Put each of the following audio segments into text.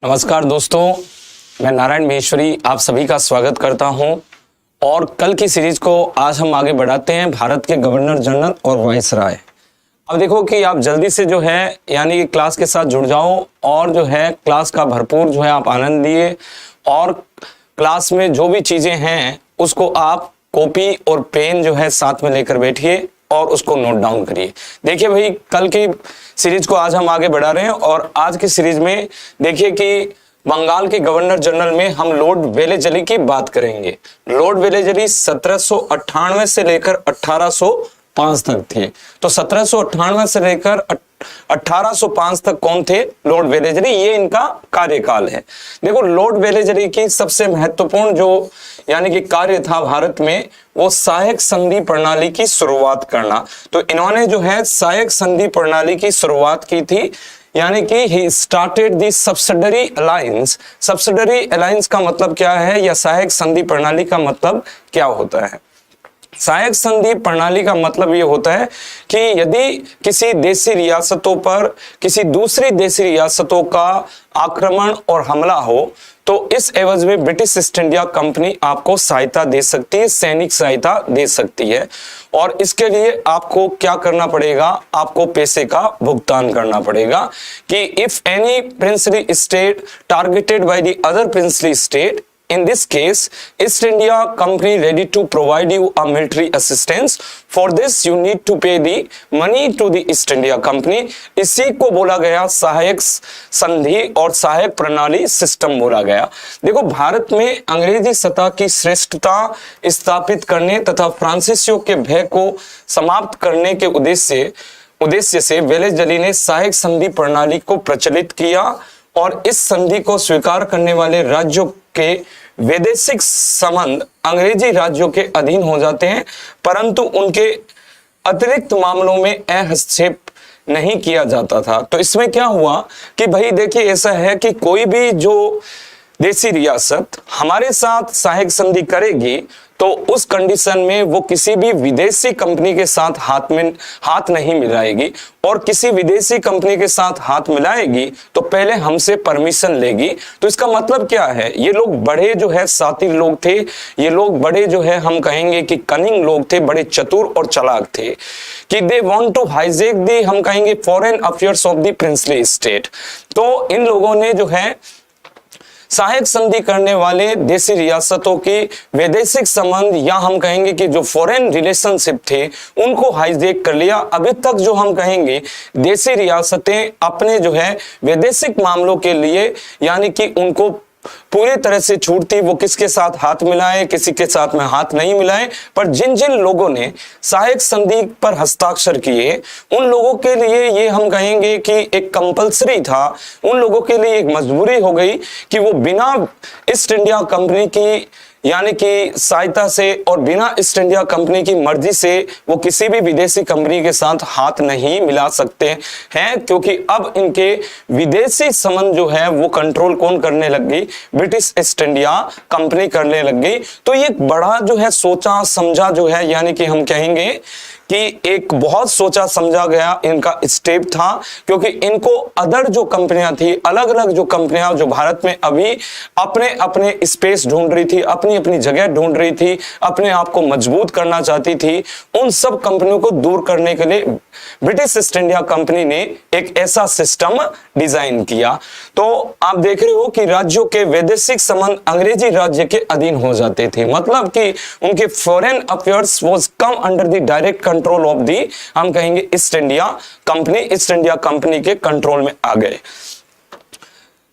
नमस्कार दोस्तों, मैं नारायण महेश्वरी आप सभी का स्वागत करता हूं। और कल की सीरीज को आज हम आगे बढ़ाते हैं भारत के गवर्नर जनरल और वायसराय। अब देखो कि आप जल्दी से जो है यानी कि क्लास के साथ जुड़ जाओ और जो है क्लास का भरपूर जो है आप आनंद लिए और क्लास में जो भी चीजें हैं उसको आप कॉपी और पेन जो है साथ में लेकर बैठिए और उसको नोट डाउन करिए। देखिए भाई, कल की सीरीज को आज हम आगे बढ़ा रहे हैं और आज की सीरीज में देखिए कि बंगाल के गवर्नर जनरल में हम लॉर्ड वेलेजली की बात करेंगे। लॉर्ड वेलेजली 1798 से लेकर 1805 तक थे। तो 1798 से लेकर 1805 तक कौन थे? Lord Wellesley. ये इनका कार्यकाल है। देखो, लॉर्ड वेलेजली की सबसे महत्वपूर्ण जो यानी कि कार्य था भारत में, वो सहायक संधि प्रणाली की शुरुआत करना। तो इन्होंने जो है सहायक संधि प्रणाली की शुरुआत की थी, यानी कि he started the subsidiary alliance. Subsidiary alliance का मतलब क्या है या सहायक संधि प्रणाली का मतलब क्या होता है? सहायक संधि प्रणाली का मतलब ये होता है कि यदि किसी देशी रियासतों पर किसी दूसरी देशी रियासतों का आक्रमण और हमला हो तो इस एवज में ब्रिटिश ईस्ट इंडिया कंपनी आपको सहायता दे सकती है, सैनिक सहायता दे सकती है। और इसके लिए आपको क्या करना पड़ेगा? आपको पैसे का भुगतान करना पड़ेगा कि if any princely state targeted by the other princely state, in this case East India Company ready to provide you a military assistance, for this you need to pay the money to the East India Company। इसी को बोला गया सहायक संधि और सहायक प्रणाली system बोला गया। देखो, भारत में अंग्रेजी सत्ता की श्रेष्ठता स्थापित करने तथा फ्रांसीसियों के भय को समाप्त करने के उद्देश्य से वेलेजली ने सहायक संधि प्रणाली को प्रचलित किया और इस संधि को स्वीकार करने वाले राज्यों के वैदेशिक संबंध अंग्रेजी राज्यों के अधीन हो जाते हैं, परंतु उनके अतिरिक्त मामलों में हस्तक्षेप नहीं किया जाता था। तो इसमें क्या हुआ कि भाई देखिए, ऐसा है कि कोई भी जो देशी रियासत हमारे साथ सहायक संधि करेगी तो उस कंडीशन में वो किसी भी विदेशी कंपनी के साथ हाथ नहीं मिलाएगी, और किसी विदेशी कंपनी के साथ हाथ मिलाएगी तो पहले हमसे परमिशन लेगी। तो इसका मतलब क्या है? ये लोग बड़े जो है शातिर लोग थे, ये लोग बड़े जो है हम कहेंगे कि कनिंग लोग थे, बड़े चतुर और चालाक थे कि दे वांट टू हाईजैक दी हम कहेंगे foreign affairs of the princely state. तो इन लोगों ने जो है सहायक संधि करने वाले देशी रियासतों की वैदेशिक संबंध या हम कहेंगे कि जो फॉरेन रिलेशनशिप थे उनको हाईजैक कर लिया। अभी तक जो हम कहेंगे देशी रियासतें अपने जो है वैदेशिक मामलों के लिए यानी कि उनको पूरी तरह से छूट थी, वो किसके साथ हाथ मिलाए, किसी के साथ में हाथ नहीं मिलाए। पर जिन जिन लोगों ने सहायक संधि पर हस्ताक्षर किए उन लोगों के लिए ये हम कहेंगे कि एक कंपलसरी था, उन लोगों के लिए एक मजबूरी हो गई कि वो बिना ईस्ट इंडिया कंपनी की यानी कि सहायता से और बिना ईस्ट इंडिया कंपनी की मर्जी से वो किसी भी विदेशी कंपनी के साथ हाथ नहीं मिला सकते हैं, क्योंकि अब इनके विदेशी संबंध जो है वो कंट्रोल कौन करने लग गई? ब्रिटिश ईस्ट इंडिया कंपनी करने लग गई। तो ये बड़ा जो है सोचा समझा जो है यानी कि हम कहेंगे कि एक बहुत सोचा समझा गया इनका स्टेप था, क्योंकि इनको अदर जो कंपनियां थी, अलग अलग जो कंपनियां जो भारत में अभी अपने अपने स्पेस ढूंढ रही थी, अपनी अपनी जगह ढूंढ रही थी, अपने आप को मजबूत करना चाहती थी, उन सब कंपनियों को दूर करने के लिए ब्रिटिश ईस्ट इंडिया कंपनी ने एक ऐसा सिस्टम डिजाइन किया। तो आप देख रहे हो कि राज्यों के वैदेशिक संबंध अंग्रेजी राज्य के अधीन हो जाते थे, मतलब कि उनके foreign affairs was come under the direct control of the हम कहेंगे east India company. East India company के कंट्रोल में आ गए।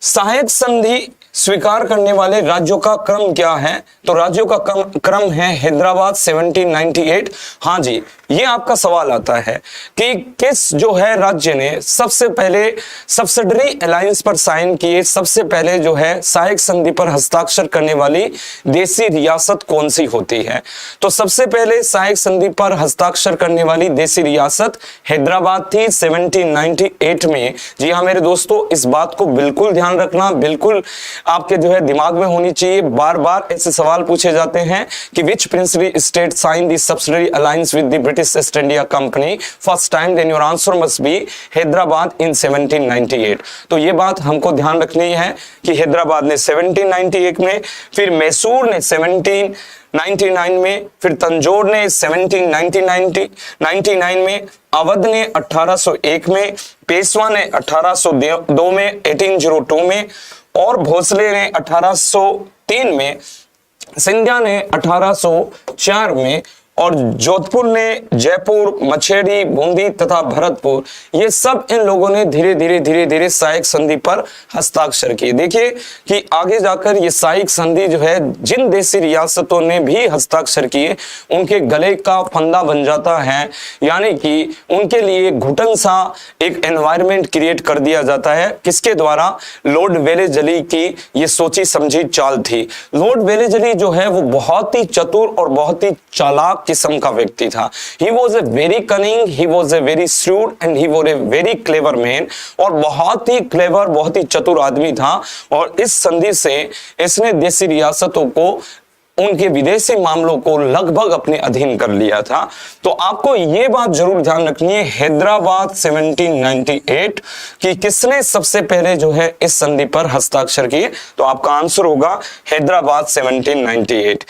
सहायक संधि स्वीकार करने वाले राज्यों का क्रम क्या है? तो राज्यों का क्रम है हैदराबाद 1798। हाँ जी, ये आपका सवाल आता है कि किस जो है राज्य ने सबसे पहले सब्सिडरी अलायंस पर साइन किए, सबसे पहले जो है सहायक संधि पर हस्ताक्षर करने वाली देशी रियासत कौन सी होती है? तो सबसे पहले सहायक संधि पर हस्ताक्षर करने वाली देशी रियासत हैदराबाद थी 1798 में। जी हाँ मेरे दोस्तों, इस बात को बिल्कुल ध्यान रखना, बिल्कुल आपके जो है दिमाग में होनी चाहिए। बार बार ऐसे सवाल पूछे जाते हैं कि which princely state sign the subsidiary alliance with the British East India Company first time, then your answer must be Hyderabad in 1798। तो ये बात हमको ध्यान रखनी है कि हैदराबाद ने 1798 में, फिर मैसूर ने 1799 में, फिर तंजौर ने 1799 में, अवध ने 1801 में, पेशवा ने 1802 में 1802 में, और भोसले ने 1803 में, सिंधिया ने 1804 में, और जोधपुर ने जयपुर, मछेड़ी, बूंदी तथा भरतपुर, ये सब इन लोगों ने धीरे धीरे सहायक संधि पर हस्ताक्षर किए। देखिए कि आगे जाकर ये सहायक संधि जो है जिन देशी रियासतों ने भी हस्ताक्षर किए उनके गले का फंदा बन जाता है, यानी कि उनके लिए घुटन सा एक एनवायरनमेंट क्रिएट कर दिया जाता है। किसके द्वारा? लॉर्ड वेलेजली की ये सोची समझी चाल थी। लॉर्ड वेलेजली जो है वो बहुत ही चतुर और बहुत ही चालाक किस्म का व्यक्ति था। He was a very cunning, he was a very shrewd and he was a very clever man, और बहुत ही क्लेवर, बहुत ही चतुर आदमी था। और इस संधि से इसने देशी रियासतों को, उनके विदेशी मामलों को लगभग अपने अधीन कर लिया था। तो आपको यह बात जरूर ध्यान रखनी है, हैदराबाद 1798 कि किसने सबसे पहले जो है इस संधि पर हस्ताक्षर किए? तो आपका आंसर होगा हैदराबाद 1798।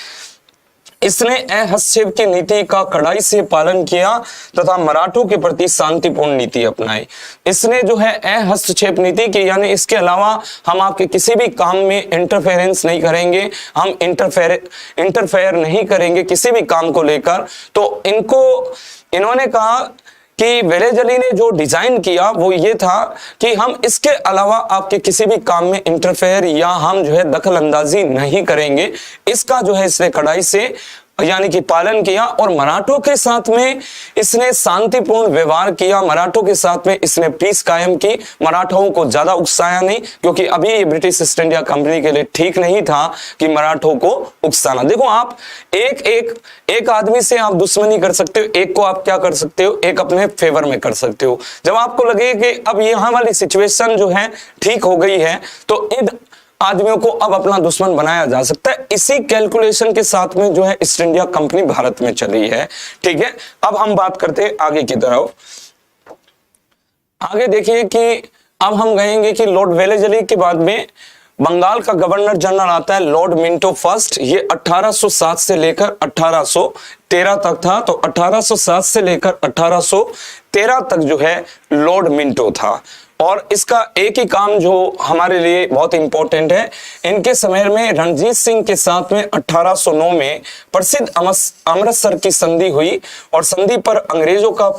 इसने अहस्तक्षेप की नीति का कड़ाई से पालन किया तथा मराठों के प्रति शांतिपूर्ण नीति अपनाई। इसने जो है अहस्तक्षेप नीति की, यानी इसके अलावा हम आपके किसी भी काम में इंटरफेरेंस नहीं करेंगे, हम इंटरफेयर नहीं करेंगे किसी भी काम को लेकर। तो इन्होंने कहा कि वेलेजली ने जो डिजाइन किया वो ये था कि हम इसके अलावा आपके किसी भी काम में इंटरफेयर या हम जो है दखल अंदाजी नहीं करेंगे। इसका जो है इसने कड़ाई से यानी कि पालन किया, और मराठों के साथ में इसने शांतिपूर्ण व्यवहार किया, मराठों के साथ में इसने पीस कायम की, मराठों को ज्यादा उकसाया नहीं, क्योंकि अभी ये ब्रिटिश ईस्ट इंडिया कंपनी के लिए ठीक नहीं था कि मराठों को उकसाना। देखो आप एक आदमी से आप दुश्मनी कर सकते हो, एक को आप क्या कर सकते हो, एक अपने फेवर में कर सकते हो। जब आपको लगे कि अब यहाँ वाली सिचुएशन जो है ठीक हो गई है तो इन आदमियों को अब अपना दुश्मन बनाया जा सकता है। इसी कैलकुलेशन के साथ में जो है ईस्ट इंडिया कंपनी भारत में चली है। ठीक है, अब हम बात करते हैं आगे की तरफ। आगे देखिए कि अब हम कहेंगे कि लॉर्ड वेलेजली के बाद में बंगाल का गवर्नर जनरल आता है लॉर्ड मिंटो फर्स्ट। ये 1807 से लेकर 1813 तक था। तो 1807 से लेकर 1813 तक जो है लॉर्ड मिंटो था, और इसका एक ही काम जो हमारे लिए बहुत इंपॉर्टेंट है, इनके समय में रणजीत सिंह के साथ में 1809 में प्रसिद्ध अमृतसर की संधि हुई, और संधि पर अंग्रेजों का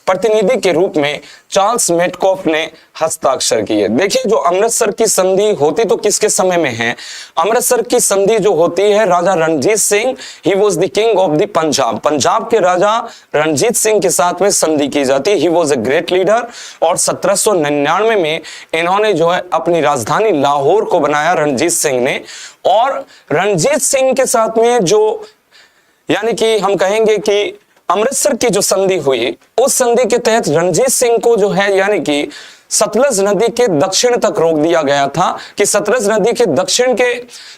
प्रतिनिधि के रूप में चार्ल्स मेटकॉफ ने हस्ताक्षर किए। देखिए जो अमृतसर की संधि होती तो किसके समय में है? अमृतसर की संधि जो होती है Raja Ranjit Singh, he was the king of the Punjab, Punjab के राजा रणजीत सिंह के साथ में संधि की जाती है। He was a great leader, और 1799 में इन्होंने जो है अपनी राजधानी लाहौर को बनाया रणजीत सिंह ने। और रणजीत सिंह के साथ में जो यानी कि हम कहेंगे कि अमृतसर की जो संधि हुई, उस संधि के तहत रणजीत सिंह को जो है यानी कि सतलज नदी के दक्षिण तक रोक दिया गया था, कि सतलज नदी के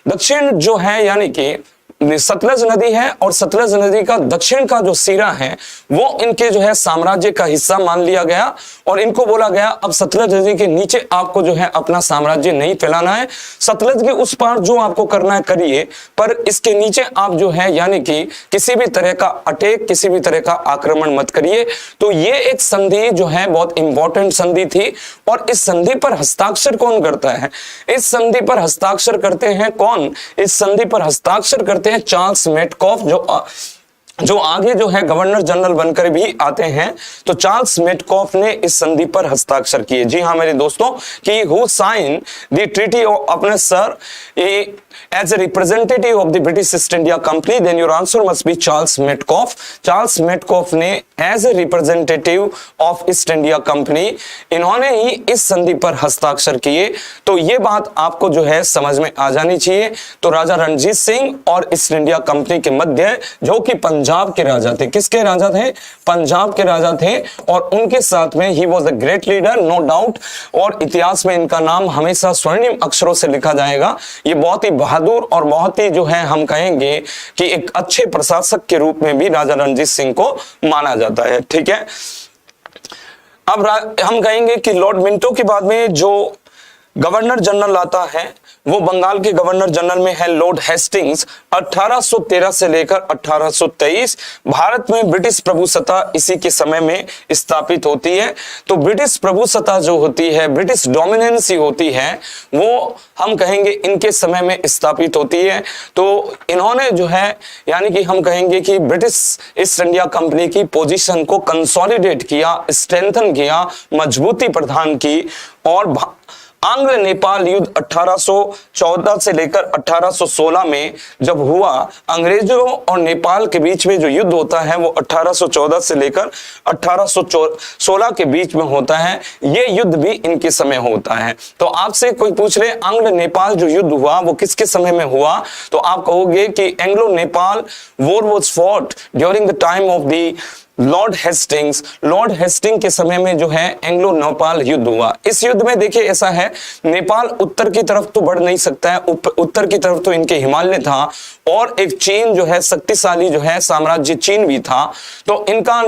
दक्षिण जो है यानी कि सतलज नदी है, और सतलज नदी का दक्षिण का जो सिरा है वो इनके जो है साम्राज्य का हिस्सा मान लिया गया, और इनको बोला गया अब सतलज नदी के नीचे आपको जो है अपना साम्राज्य नहीं फैलाना है, सतलज के उस पार जो आपको करना है करिए, पर इसके नीचे आप जो है यानी कि किसी भी तरह का अटैक, किसी भी तरह का आक्रमण मत करिए। तो ये एक संधि जो है बहुत इंपॉर्टेंट संधि थी। और इस संधि पर हस्ताक्षर कौन करता है? इस संधि पर हस्ताक्षर करते हैं कौन? इस संधि पर हस्ताक्षर करते हैं चार्ल्स मेटकॉफ, जो आगे जो है गवर्नर जनरल बनकर भी आते हैं। तो चार्ल्स मेटकॉफ ने इस संधि पर हस्ताक्षर किए। जी हाँ मेरे दोस्तों, कि who sign the treaty of Amritsar as a representative of the British East India Company, then your answer must be Charles Metcalfe. Charles Metcalfe ने as a representative of East India Company इन्होंने ही इस संधि पर हस्ताक्षर किए। तो ये बात आपको जो है समझ में आ जानी चाहिए। तो राजा रणजीत सिंह और ईस्ट इंडिया कंपनी के मध्य, जो कि पंजाब पंजाब के राजा थे। किसके राजा थे? पंजाब के राजा थे। और उनके साथ में ही was a great leader, no doubt. और इतिहास में इनका नाम हमेशा स्वर्णिम अक्षरों से लिखा जाएगा। ये बहुत ही बहादुर और बहुत ही जो है हम कहेंगे कि एक अच्छे प्रशासक के रूप में भी राजा रणजीत सिंह को माना जाता है। ठीक है, अब हम कहेंगे कि लॉर्ड मिंटो के बाद में जो गवर्नर जनरल आता है वो बंगाल के गवर्नर जनरल में है लॉर्ड हेस्टिंग्स। 1813 से लेकर 1823 भारत में ब्रिटिश प्रभुसत्ता इसी के समय में स्थापित होती है। तो ब्रिटिश प्रभुसत्ता जो होती है, ब्रिटिश डोमिनेंसी होती है, वो हम कहेंगे इनके समय में स्थापित होती है। तो इन्होंने जो है यानी कि हम कहेंगे कि ब्रिटिश ईस्ट इंडिया कंपनी की पोजीशन को कंसोलिडेट किया, स्ट्रेंथन किया, मजबूती प्रदान की। और आंग्ल नेपाल युद्ध 1814 से लेकर 1816 में जब हुआ, अंग्रेजों और नेपाल के बीच में जो युद्ध होता है वो 1814 से लेकर 1816 के बीच में होता है। ये युद्ध भी इनके समय होता है। तो आपसे कोई पूछ रहे आंग्ल नेपाल जो युद्ध हुआ वो किसके समय में हुआ, तो आप कहोगे कि Anglo Nepal war was fought during the time of the lord Hastings. Lord Hasting के समय में जो है एंग्लो नेपाल युद्ध हुआ। इस युद्ध में देखिए ऐसा है, नेपाल उत्तर की तरफ तो बढ़ नहीं सकता है, उत्तर की तरफ तो इनके हिमालय था और एक चीन जो है शक्तिशाली जो है साम्राज्य चीन भी था। तो इनका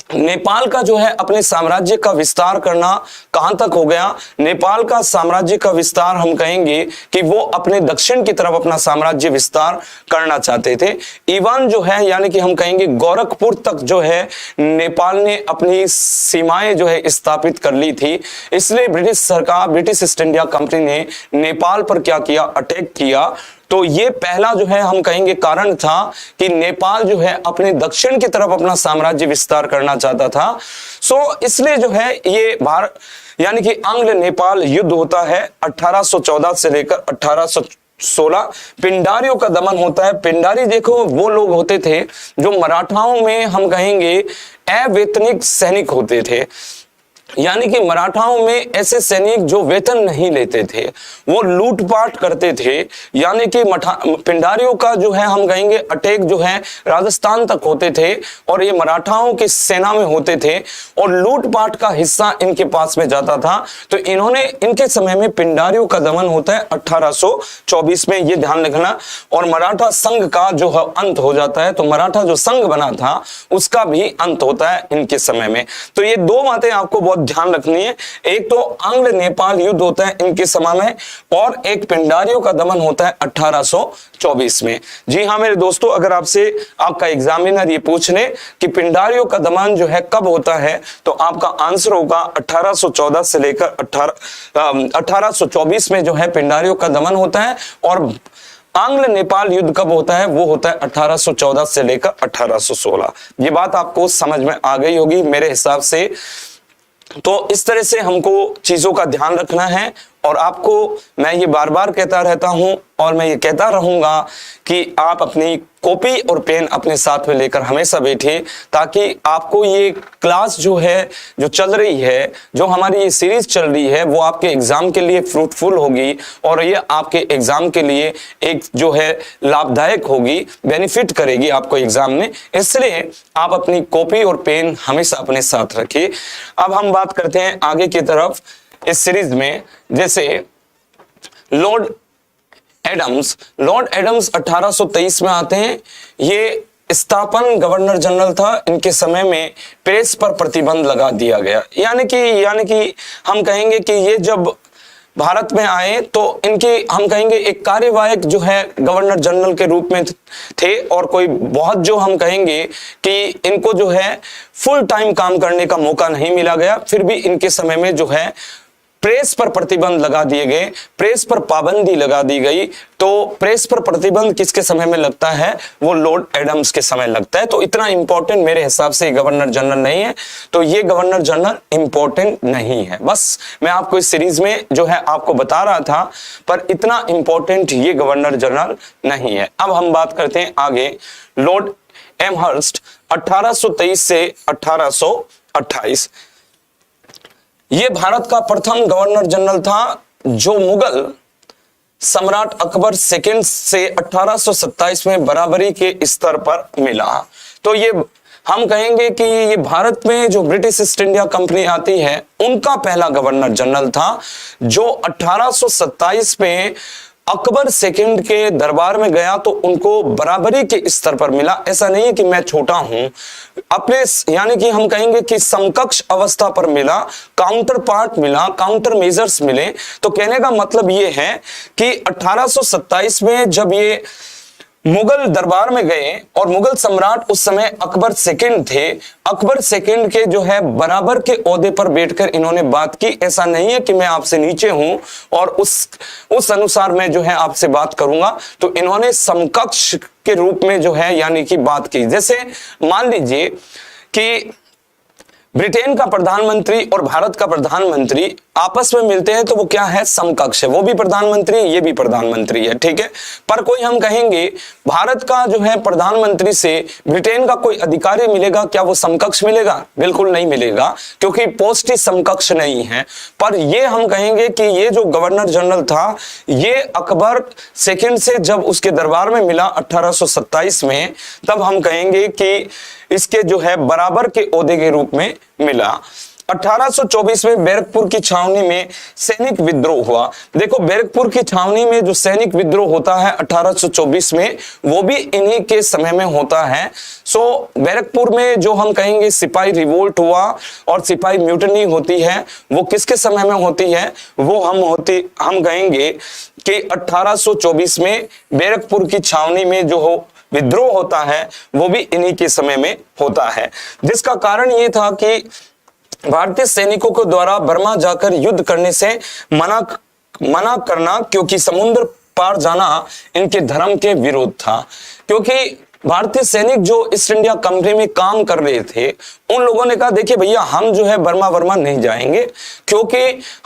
नेपाल का जो है अपने साम्राज्य का विस्तार करना कहां तक हो गया? नेपाल का साम्राज्य का विस्तार हम कहेंगे कि वो अपने दक्षिण की तरफ अपना साम्राज्य विस्तार करना चाहते थे। इवन जो है यानी कि हम कहेंगे गोरखपुर तक जो है नेपाल ने अपनी सीमाएं जो है स्थापित कर ली थी। इसलिए ब्रिटिश सरकार, ब्रिटिश ईस्ट इंडिया कंपनी ने नेपाल पर क्या किया? अटैक किया। तो ये पहला जो है हम कहेंगे कारण था कि नेपाल जो है अपने दक्षिण की तरफ अपना साम्राज्य विस्तार करना चाहता था। सो इसलिए जो है ये भारत यानी कि आंग्ल नेपाल युद्ध होता है 1814 से लेकर 1816। पिंडारियों का दमन होता है। पिंडारी देखो वो लोग होते थे जो मराठाओं में हम कहेंगे अवैतनिक सैनिक होते थे, यानी कि मराठाओं में ऐसे सैनिक जो वेतन नहीं लेते थे, वो लूटपाट करते थे। यानी कि पिंडारियों का जो है हम कहेंगे अटैक जो है राजस्थान तक होते थे और ये मराठाओं की सेना में होते थे और लूटपाट का हिस्सा इनके पास में जाता था। तो इन्होंने इनके समय में पिंडारियों का दमन होता है 1824 में, ये ध्यान रखना। और मराठा संघ का जो है अंत हो जाता है। तो मराठा जो संघ बना था उसका भी अंत होता है इनके समय में। तो ये दो बातें आपको बहुत ध्यान रखनी है। एक तो आंग्ल नेपाल युद्ध होता है इनके समय में और एक पिंडारियों का दमन होता है 1824 में। जी हाँ मेरे दोस्तों, अगर आपसे आपका एग्जामिनर ये पूछ ले कि पिंडारियों का दमन जो है कब होता है, तो आपका आंसर होगा 1814 से लेकर 1824 में जो है पिंडारियों का दमन होता है। और आंग्ल नेपाल युद्ध कब होता है? वो होता है 1814 से लेकर 1816। ये बात आपको समझ में आ गई होगी मेरे हिसाब से। तो इस तरह से हमको चीजों का ध्यान रखना है और आपको मैं ये बार बार कहता रहता हूं और मैं ये कहता रहूंगा कि आप अपनी कॉपी और पेन अपने साथ में लेकर हमेशा बैठिए, ताकि आपको ये क्लास जो है, जो चल रही है, जो हमारी ये सीरीज चल रही है, वो आपके एग्जाम के लिए फ्रूटफुल होगी और ये आपके एग्जाम के लिए एक जो है लाभदायक होगी, बेनिफिट करेगी आपको एग्जाम में। इसलिए आप अपनी कॉपी और पेन हमेशा अपने साथ रखिए। अब हम बात करते हैं आगे की तरफ इस सीरीज में। जैसे लॉर्ड एडम्स 1823 में आते हैं। ये स्थापन गवर्नर जनरल था। इनके समय में प्रेस पर प्रतिबंध लगा दिया गया। यानी कि हम कहेंगे कि ये जब भारत में आए तो इनके हम कहेंगे एक कार्यवाहक जो है गवर्नर जनरल के रूप में थे और कोई बहुत जो हम कहेंगे कि इनको जो है फुल टाइम काम करने का मौका नहीं मिला गया। फिर भी इनके समय में जो है प्रेस पर प्रतिबंध लगा दिए गए, प्रेस पर पाबंदी लगा दी गई। तो प्रेस पर प्रतिबंध किसके समय में लगता है? वो लॉर्ड एडम्स के समय लगता है। तो इतना इंपॉर्टेंट मेरे हिसाब से गवर्नर जनरल नहीं है। तो ये गवर्नर जनरल इंपॉर्टेंट नहीं है। बस मैं आपको इस सीरीज में जो है आपको बता रहा था, पर इतना इंपॉर्टेंट ये गवर्नर जनरल नहीं है। अब हम बात करते हैं आगे। लॉर्ड एमहर्स्ट 1823 से 1828 ये भारत का प्रथम गवर्नर जनरल था जो मुगल सम्राट अकबर सेकंड से 1827 में बराबरी के स्तर पर मिला। तो ये हम कहेंगे कि ये भारत में जो ब्रिटिश ईस्ट इंडिया कंपनी आती है उनका पहला गवर्नर जनरल था, जो 1827 में अकबर सेकंड के दरबार में गया तो उनको बराबरी के स्तर पर मिला। ऐसा नहीं है कि मैं छोटा हूं, अपने यानी कि हम कहेंगे कि समकक्ष अवस्था पर मिला, काउंटर पार्ट मिला, काउंटर मेजर्स मिले। तो कहने का मतलब ये है कि 1827 में जब ये मुगल दरबार में गए और मुगल सम्राट उस समय अकबर सेकंड थे, अकबर सेकंड के जो है बराबर के ओहदे पर बैठकर इन्होंने बात की। ऐसा नहीं है कि मैं आपसे नीचे हूं और उस अनुसार मैं जो है आपसे बात करूंगा। तो इन्होंने समकक्ष के रूप में जो है यानी कि बात की। जैसे मान लीजिए कि ब्रिटेन का प्रधानमंत्री और भारत का प्रधानमंत्री आपस में मिलते हैं तो वो क्या है, समकक्ष है। वो भी प्रधानमंत्री है, ये भी प्रधानमंत्री है, ठीक है। पर कोई हम कहेंगे भारत का जो है प्रधानमंत्री से ब्रिटेन का कोई अधिकारी मिलेगा, क्या वो समकक्ष मिलेगा? बिल्कुल नहीं मिलेगा, क्योंकि पोस्ट ही समकक्ष नहीं है। पर ये हम कहेंगे कि ये जो गवर्नर जनरल था, ये अकबर सेकंड से जब उसके दरबार में मिला 1827 में, तब हम कहेंगे कि इसके जो है बराबर के ओहदे के रूप में मिला। 1824 में बैरकपुर की छावनी में सैनिक विद्रोह हुआ। देखो, बैरकपुर की छावनी में जो सैनिक विद्रोह होता है 1824 में, वो भी इन्हीं के समय में होता है। सो बैरकपुर में जो हम कहेंगे सिपाही रिवोल्ट हुआ और सिपाही म्यूटनी होती है, वो किसके समय में होती है? वो हम कहेंगे कि 1824 में बैरकपुर की छावनी में जो विद्रोह होता है वो भी इन्हीं के समय में होता है, जिसका कारण ये था कि भारतीय सैनिकों के द्वारा बर्मा जाकर युद्ध करने से मना करना, क्योंकि समुद्र पार जाना इनके धर्म के विरोध था। क्योंकि भारतीय सैनिक जो ईस्ट इंडिया कंपनी में काम कर रहे थे, उन लोगों ने कहा देखिए भैया, हम जो है बर्मा नहीं जाएंगे, क्योंकि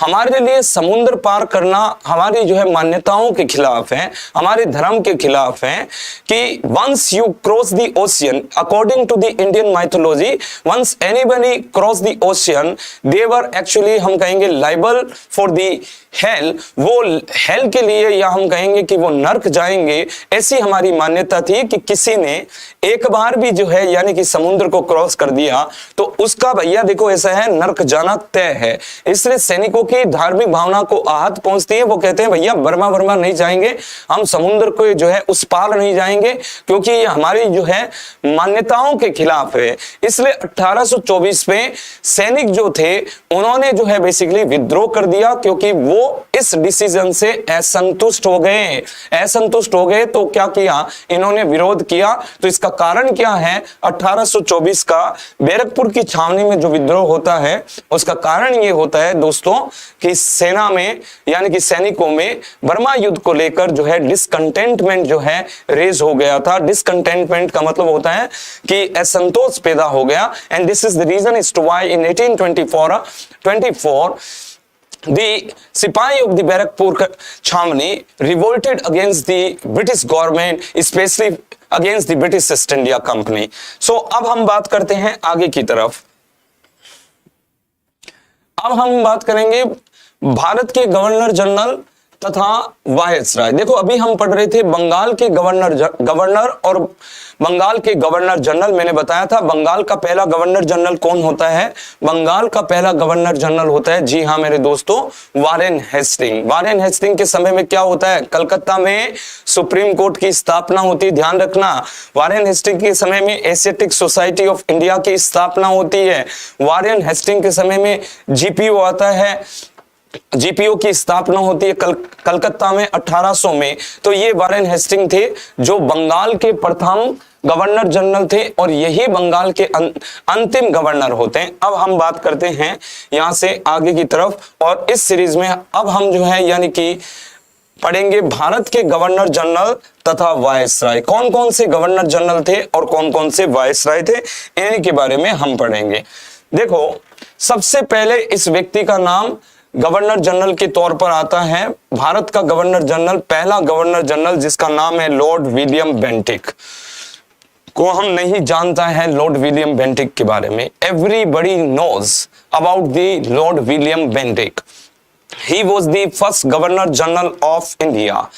हमारे लिए समुद्र पार करना हमारी जो है मान्यताओं के खिलाफ है, हमारे धर्म के खिलाफ है। कि once you cross the ocean, according to the Indian mythology, once anybody cross the ocean, they were actually हम कहेंगे लाइबल फॉर द हेल। वो हेल के लिए, या हम कहेंगे कि वो नर्क जाएंगे, ऐसी हमारी मान्यता थी कि किसी ने एक बार भी जो है यानी कि समुद्र को क्रॉस कर दिया तो उसका भैया देखो ऐसा है, नर्क जाना तय है। इसलिए सैनिकों की धार्मिक भावना को आहत पहुंचती है। वो कहते हैं भैया बर्मा नहीं जाएंगे, हम समुद्र को जो है उस पार नहीं जाएंगे, क्योंकि ये हमारी जो है मान्यताओं के खिलाफ है। इसलिए 1824 में सैनिक जो थे उन्होंने जो है बेसिकली विद्रोह कर दिया, क्योंकि वो इस डिसीजन से असंतुष्ट हो गए। तो क्या किया इन्होंने? विरोध किया। तो इसका कारण क्या है? 1824 का बैरकपुर की छावनी में जो विद्रोह होता है, उसका कारण ये होता है दोस्तों कि सेना में यानी कि सैनिकों में बर्मा युद्ध को लेकर जो है डिसकंटेंटमेंट जो है रेज हो गया था। डिसकंटेंटमेंट का मतलब होता है कि असंतोष पैदा हो गया। And this is the reason is to why in 1824 the Sipahi of the Barakpur Chhamni revolted against the British government, especially against the British East India Company. So अब हम बात करते हैं आगे की तरफ। अब हम बात करेंगे भारत के गवर्नर जनरल तथा वायसराय। देखो, अभी हम पढ़ रहे थे बंगाल के गवर्नर और बंगाल के गवर्नर जनरल। मैंने बताया था बंगाल का पहला गवर्नर जनरल कौन होता है? बंगाल का पहला गवर्नर जनरल होता है, जी हाँ मेरे दोस्तों, वारेन हेस्टिंग। वारेन हेस्टिंग के समय में क्या होता है? कलकत्ता में सुप्रीम कोर्ट की स्थापना होती है, ध्यान रखना। वारेन हेस्टिंग के समय में एशियाटिक सोसाइटी ऑफ इंडिया की स्थापना होती है। वारेन हेस्टिंग के समय में जीपीओ आता है, जीपीओ की स्थापना होती है कलकत्ता में 1800 में। तो ये वारेन हेस्टिंग थे जो बंगाल के प्रथम गवर्नर जनरल थे और यही बंगाल के अंतिम गवर्नर होते हैं। अब हम बात करते हैं यहां से आगे की तरफ, और इस सीरीज में अब हम जो है यानी कि पढ़ेंगे भारत के गवर्नर जनरल तथा वायसराय। कौन कौन से गवर्नर जनरल थे और कौन कौन से वायसराय थे, इन्हीं के बारे में हम पढ़ेंगे। देखो, सबसे पहले इस व्यक्ति का नाम गवर्नर जनरल के तौर पर आता है। भारत का गवर्नर जनरल, पहला गवर्नर जनरल जिसका नाम है लॉर्ड विलियम बेंटिक। को हम नहीं जानता है लॉर्ड विलियम बेंटिक के बारे में? Everybody knows about the lord William Bentinck. He was the first Governor General of India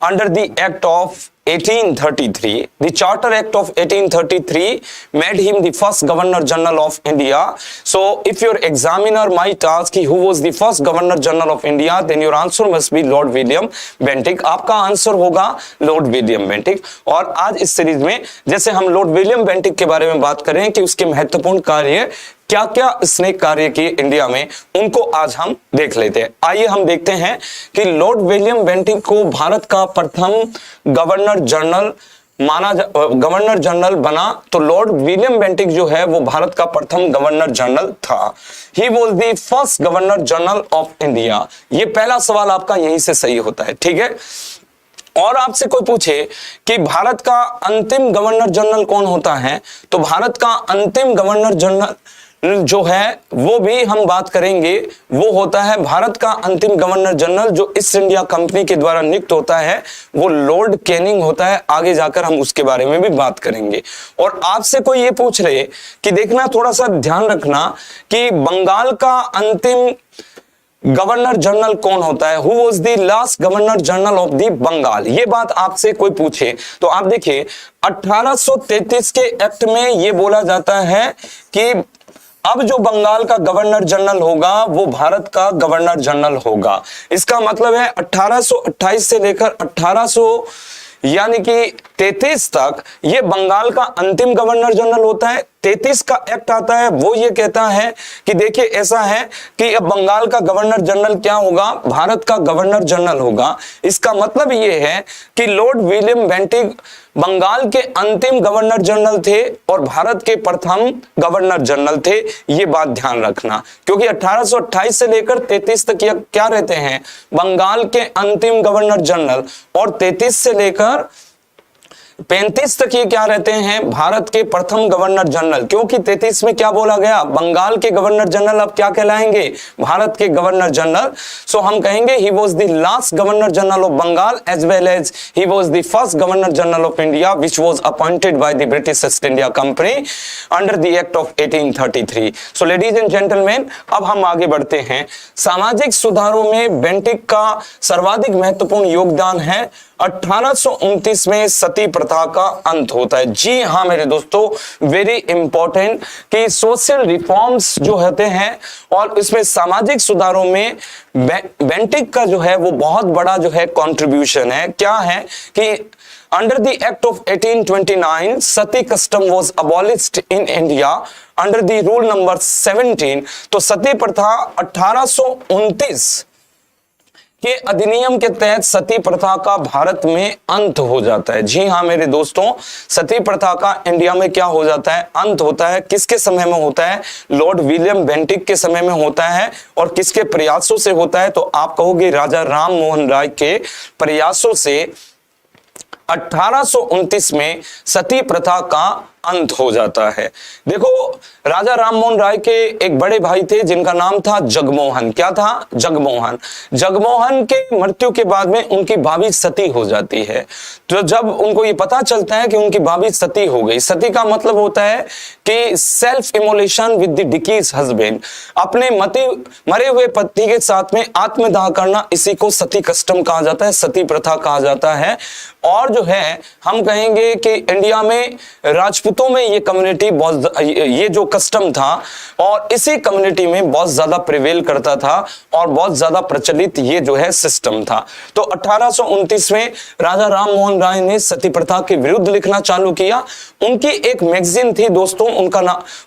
under the Act of 1833. The Charter Act of 1833 made him the first Governor General of India. So, if your examiner might ask who was the first Governor General of India, then your answer must be Lord William Bentinck. आपका answer होगा Lord William Bentinck. और आज इस series में जैसे हम Lord William Bentinck के बारे में बात करें कि उसके महत्वपूर्ण कार्य क्या क्या इसने कार्य किए इंडिया में, उनको आज हम देख लेते हैं। आइए हम देखते हैं कि लॉर्ड विलियम बेंटिक को भारत का प्रथम गवर्नर जनरल बना, तो लॉर्ड विलियम बेंटिक जो है वो भारत का प्रथम गवर्नर जनरल था। ही was the first governor general of India. ये पहला सवाल आपका यहीं से सही होता है, ठीक है। और आपसे कोई पूछे कि भारत का अंतिम गवर्नर जनरल कौन होता है, तो भारत का अंतिम गवर्नर जनरल जो है वो भी हम बात करेंगे, वो होता है भारत का अंतिम गवर्नर जनरल जो ईस्ट इंडिया कंपनी के द्वारा नियुक्त होता है, वो लॉर्ड कैनिंग होता है। आगे जाकर हम उसके बारे में भी बात करेंगे। और आपसे कोई ये पूछ रहे कि देखना, थोड़ा सा ध्यान रखना कि बंगाल का अंतिम गवर्नर जनरल कौन होता है, who was the last governor general of the Bengal. ये बात आपसे कोई पूछे तो आप देखिए 1833 के एक्ट में ये बोला जाता है कि अब जो बंगाल का गवर्नर जनरल होगा वो भारत का गवर्नर जनरल होगा। इसका मतलब है 1828 से लेकर 1800 यानी कि 33 तक ये बंगाल का अंतिम गवर्नर जनरल होता है। 33 का एक्ट आता है, वो ये कहता है कि देखिए ऐसा है कि अब बंगाल का गवर्नर जनरल क्या होगा, भारत का गवर्नर जनरल होगा। इसका मतलब ये है कि लॉर्ड विलियम बेंटिक बंगाल के अंतिम गवर्नर जनरल थे और भारत के प्रथम गवर्नर जनरल थे। ये बात ध्यान रखना, क्योंकि 1828 से लेकर 33 तक ये क्या रहते हैं, बंगाल के अंतिम गवर्नर जनरल, और 33 से लेकर 35 तक ये क्या रहते हैं, भारत के प्रथम गवर्नर जनरल। क्योंकि 33 में क्या बोला गया, बंगाल के गवर्नर जनरल अब क्या कहलाएंगे, भारत के गवर्नर जनरल। सो हम कहेंगे he was the last governor general of Bengal as well as he was the first governor general of India which was appointed by the British East India Company under the act of 1833। So ladies and gentleman, अब हम आगे बढ़ते हैं। सामाजिक सुधारों में Bentinck का सर्वाधिक महत्वपूर्ण योगदान है। 1829 में सती प्रथा का अंत होता है। जी हाँ मेरे दोस्तों, वेरी इंपॉर्टेंट कि सोशल रिफॉर्म्स जो होते हैं और इसमें सामाजिक सुधारों में बेंटिक का जो है वो बहुत बड़ा जो है कंट्रीब्यूशन है। क्या है कि under the act of 1829 Sati custom was abolished in India under the rule number 17। तो सती प्रथा 1829 के अधिनियम के तहत सती प्रथा का भारत में अंत हो जाता है। जी हाँ मेरे दोस्तों, सती प्रथा का इंडिया में क्या हो जाता है, अंत होता है। किसके समय में होता है, लॉर्ड विलियम बेंटिक के समय में होता है। और किसके प्रयासों से होता है, तो आप कहोगे राजा राम मोहन राय के प्रयासों से 1829 में सती प्रथा का अंत हो जाता है। देखो, राजा राममोहन राय के एक बड़े भाई थे जिनका नाम था जगमोहन। क्या था, जगमोहन। जगमोहन के मृत्यु के बाद में उनकी भाभी सती हो जाती है। तो जब उनको ये पता चलता है कि उनकी भाभी सती हो गई, सती का मतलब होता है कि self immolation with the deceased husband, अपने मरे हुए पति के साथ में आत्मदाह करना, इसी को सती कस्टम कहा जाता है, सती प्रथा कहा जाता है। और जो है हम कहेंगे कि इंडिया में राजपूतों में ये कम्युनिटी बहुत, ये जो कस्टम था और इसी कम्युनिटी में बहुत ज्यादा प्रिवेल करता था और बहुत ज्यादा प्रचलित ये जो है सिस्टम था। तो 1829 में राजा राम मोहन राय ने सती प्रथा के विरुद्ध लिखना चालू किया। उनकी एक मैगजीन थी दोस्तों,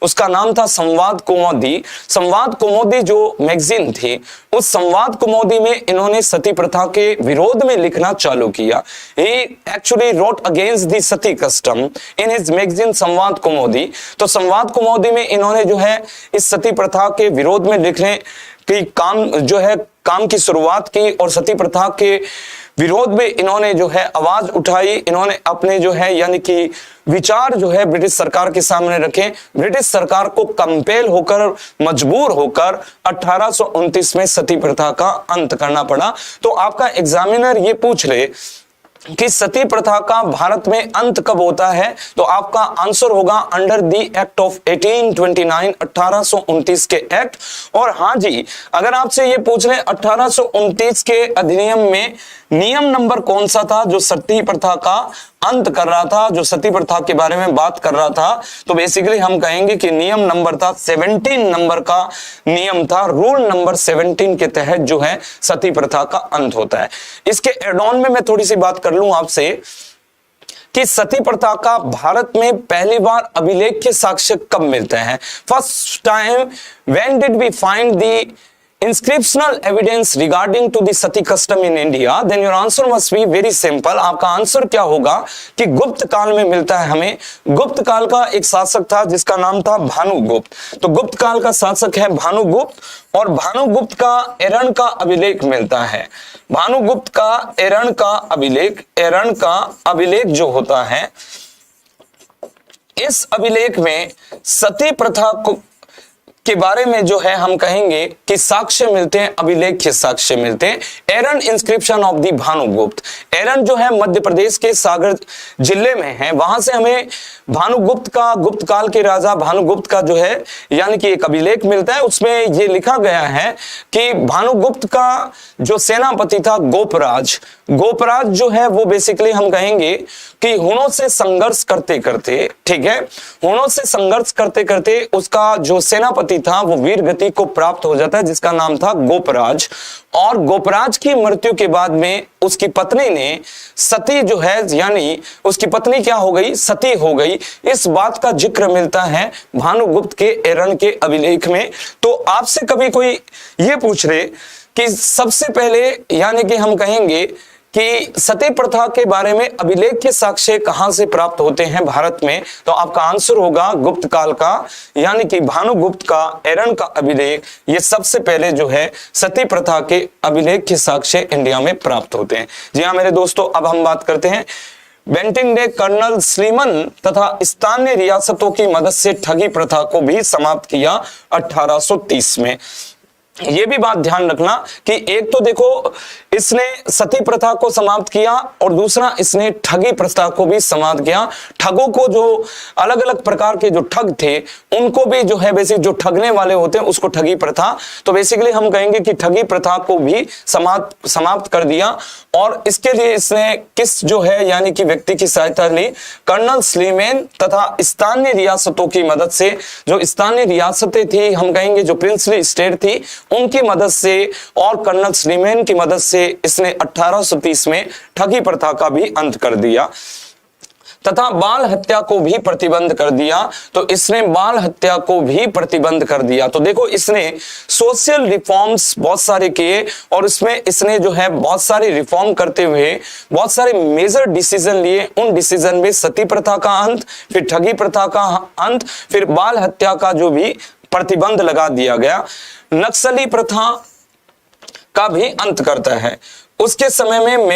उसका नाम था संवाद कौमुदी। संवाद कौमुदी जो मैगजीन थी, उस संवाद कौमुदी में इन्होंने सती प्रथा के विरोध में लिखना चालू किया। He actually wrote against the Sati custom in his magazine संवाद कौमुदी। तो संवाद कौमुदी में इन्होंने जो है इस सती प्रथा के विरोध में लिखने की काम की शुरुआत की और सती प्रथा के विरोध में इन्होंने जो है आवाज उठाई। इन्होंने अपने जो है यानी कि विचार जो है ब्रिटिश सरकार के सामने रखे। ब्रिटिश सरकार को कंपेल होकर, मजबूर होकर 1829 में सती प्रथा का अंत करना पड़ा। तो आपका एग्जामिनर ये पूछ ले कि सती प्रथा का भारत में अंत कब होता है, तो आपका आंसर होगा अंडर द एक्ट ऑफ 1829, 1829 के एक्ट। और हाँ जी, अगर आपसे ये पूछ रहे 1829 के अधिनियम में नियम नंबर कौन सा था जो सती प्रथा का अंत कर रहा था, जो सती प्रथा के बारे में बात कर रहा था, तो बेसिकली हम कहेंगे कि नियम नंबर था 17 नंबर का नियम था, रूल नंबर 17 के तहत जो है सती प्रथा का अंत होता है। इसके एड ऑन में मैं थोड़ी सी बात कर लूं आपसे कि सती प्रथा का भारत में पहली बार अभिलेख के साक्ष्य कब मिलते हैं। First time when did we find the inscriptional evidence regarding to the sati custom in India, then your answer must be very simple। आपका आंसर क्या होगा कि गुप्त काल में मिलता है हमें। गुप्त काल का एक शासक था जिसका नाम था भानुगुप्त। तो गुप्त काल का शासक है भानुगुप्त, और भानुगुप्त का एरण का अभिलेख मिलता है। भानुगुप्त का एरण का अभिलेख जो होता है, इस अभिलेख में सती प्रथा को के बारे में जो है हम कहेंगे कि साक्ष्य मिलते हैं, अभिलेख के साक्ष्य मिलते हैं। एरन इंस्क्रिप्शन ऑफ दी भानुगुप्त। एरन जो है मध्य प्रदेश के सागर जिले में है, वहां से हमें भानुगुप्त का, गुप्त काल के राजा भानुगुप्त का जो है यानी कि एक अभिलेख मिलता है। उसमें ये लिखा गया है कि भानुगुप्त का जो सेनापति था गोपराज जो है वो बेसिकली हम कहेंगे कि हुनों से संघर्ष करते करते, ठीक है, हुनों से संघर्ष करते करते उसका जो सेनापति था वो वीर गति को प्राप्त हो जाता है, जिसका नाम था गोपराज। और गोपराज की मृत्यु के बाद में उसकी पत्नी ने सती जो है, यानी उसकी पत्नी क्या हो गई, सती हो गई। इस बात का जिक्र मिलता है भानुगुप्त के एरण के अभिलेख में। तो आपसे कभी कोई ये पूछ रहे कि सबसे पहले यानी कि हम कहेंगे कि सती प्रथा के बारे में अभिलेख के साक्ष्य कहां से प्राप्त होते हैं भारत में, तो आपका आंसर होगा गुप्त काल का, यानी कि भानुगुप्त का एरण का अभिलेख। ये सबसे पहले जो है सती प्रथा के अभिलेख के साक्ष्य इंडिया में प्राप्त होते हैं। जी हाँ मेरे दोस्तों, अब हम बात करते हैं बेंटिंग ने कर्नल स्लीमन तथा स्थानीय रियासतों की मदद से ठगी प्रथा को भी समाप्त किया 1830 में। ये भी बात ध्यान रखना कि एक तो देखो इसने सती प्रथा को समाप्त किया और दूसरा इसने ठगी प्रथा को भी समाप्त किया। ठगों को, जो अलग अलग प्रकार के जो ठग थे उनको भी जो है बेसिक जो ठगने वाले होते हैं उसको ठगी प्रथा, तो बेसिकली हम कहेंगे कि ठगी प्रथा को भी समाप्त कर दिया। और इसके लिए इसने किस जो है यानी कि व्यक्ति की सहायता ली, कर्नल स्लीमेन तथा स्थानीय रियासतों की मदद से। जो स्थानीय रियासतें थी हम कहेंगे जो प्रिंसली स्टेट थी उनकी मदद से और कर्नल स्लीमेन की मदद से इसने 1830 में ठगी प्रथा का भी अंत कर दिया तथा बाल हत्या को भी प्रतिबंध कर दिया। तो इसने बाल हत्या को भी प्रतिबंध कर दिया। तो देखो इसने सोशल रिफॉर्म्स बहुत सारे किए और इसमें इसने जो है बहुत सारे रिफॉर्म करते हुए बहुत सारे मेजर डिसीजन लिए। उन डिसीजन में सती प्रथा का अंत, फिर ठगी प्रथा का अंत, फिर बाल हत्या का जो भी प्रतिबंध लगा दिया गया। नक्सली प्रथा का भी अंत करता है। उसके समय में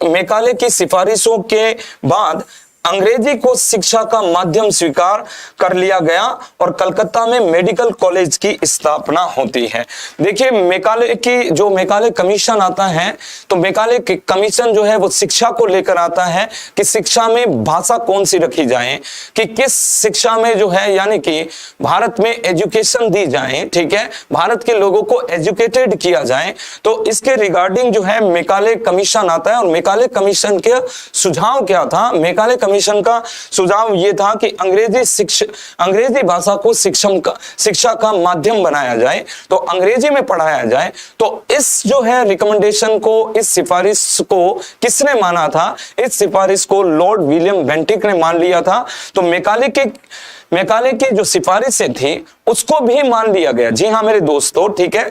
मेकाले की सिफारिशों के बाद अंग्रेजी को शिक्षा का माध्यम स्वीकार कर लिया गया और कलकत्ता में मेडिकल कॉलेज की स्थापना होती है। देखिए मेकाले कमीशन आता है, तो मेकाले कमीशन जो है वो शिक्षा को लेकर आता है कि शिक्षा में भाषा कौन सी रखी जाए, कि किस शिक्षा में जो है यानी कि भारत में एजुकेशन दी जाए, ठीक है, भारत के लोगों को एजुकेटेड किया जाए। तो इसके रिगार्डिंग जो है मेकाले कमीशन आता है। और मेकाले कमीशन के सुझाव क्या था? मेकाले कमीशन का सुझाव यह था कि अंग्रेजी भाषा को शिक्षा का माध्यम बनाया जाए, तो अंग्रेजी में पढ़ाया जाए। तो इस जो है रिकमेंडेशन को, इस सिफारिश को किसने माना था? इस सिफारिश को लॉर्ड विलियम बेंटिक ने मान लिया था। तो मेकाले की जो सिफारिशें थी उसको भी मान लिया गया। जी हाँ मेरे दोस्तों, ठीक है।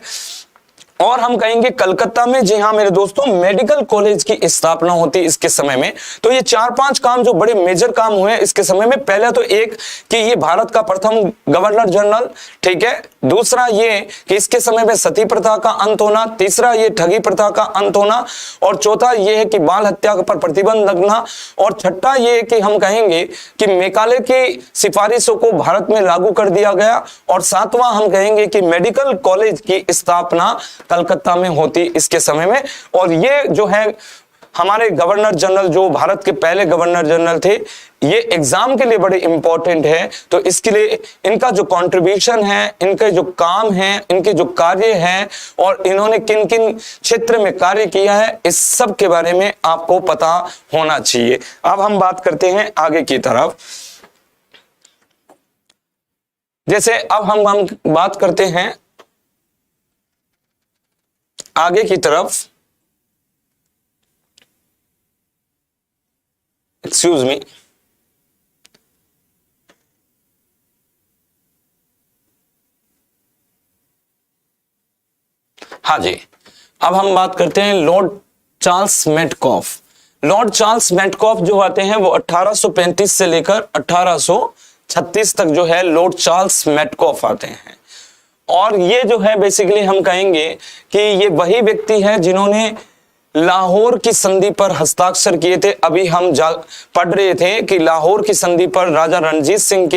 और हम कहेंगे कलकत्ता में, जी हाँ मेरे दोस्तों, मेडिकल कॉलेज की स्थापना होती है इसके समय में। तो ये 4-5 काम जो बड़े मेजर काम हुए इसके समय में। पहले तो एक कि ये भारत का प्रथम गवर्नर जनरल, ठीक है। दूसरा ये कि इसके समय में सती प्रथा का अंत होना। तीसरा ये ठगी प्रथा का अंत होना। और चौथा ये है कि बाल हत्या पर प्रतिबंध लगना। और छठा ये कि हम कहेंगे कि मेकाले की सिफारिशों को भारत में लागू कर दिया गया। और सातवां हम कहेंगे कि मेडिकल कॉलेज की स्थापना कलकत्ता में होती इसके समय में। और ये जो है हमारे गवर्नर जनरल, जो भारत के पहले गवर्नर जनरल थे, ये एग्जाम के लिए बड़े इंपॉर्टेंट है। तो इसके लिए इनका जो कंट्रीब्यूशन है, इनके जो काम है, इनके जो कार्य हैं और इन्होंने किन किन क्षेत्र में कार्य किया है, इस सब के बारे में आपको पता होना चाहिए। अब हम बात करते हैं आगे की तरफ। जैसे अब हम बात करते हैं आगे की तरफ। Excuse me. हाँ जी, अब हम बात करते हैं Lord Charles Metcalfe. Lord Charles Metcalfe जो आते हैं वो 1835 से लेकर 1836 तक जो है लॉर्ड चार्ल्स मेटकॉफ आते हैं। और ये जो है बेसिकली हम कहेंगे कि ये वही व्यक्ति है जिन्होंने लाहौर की संधि पर हस्ताक्षर किए थे। अभी हम पढ़ रहे थे कि लाहौर की संधि पर राजा रणजीत सिंह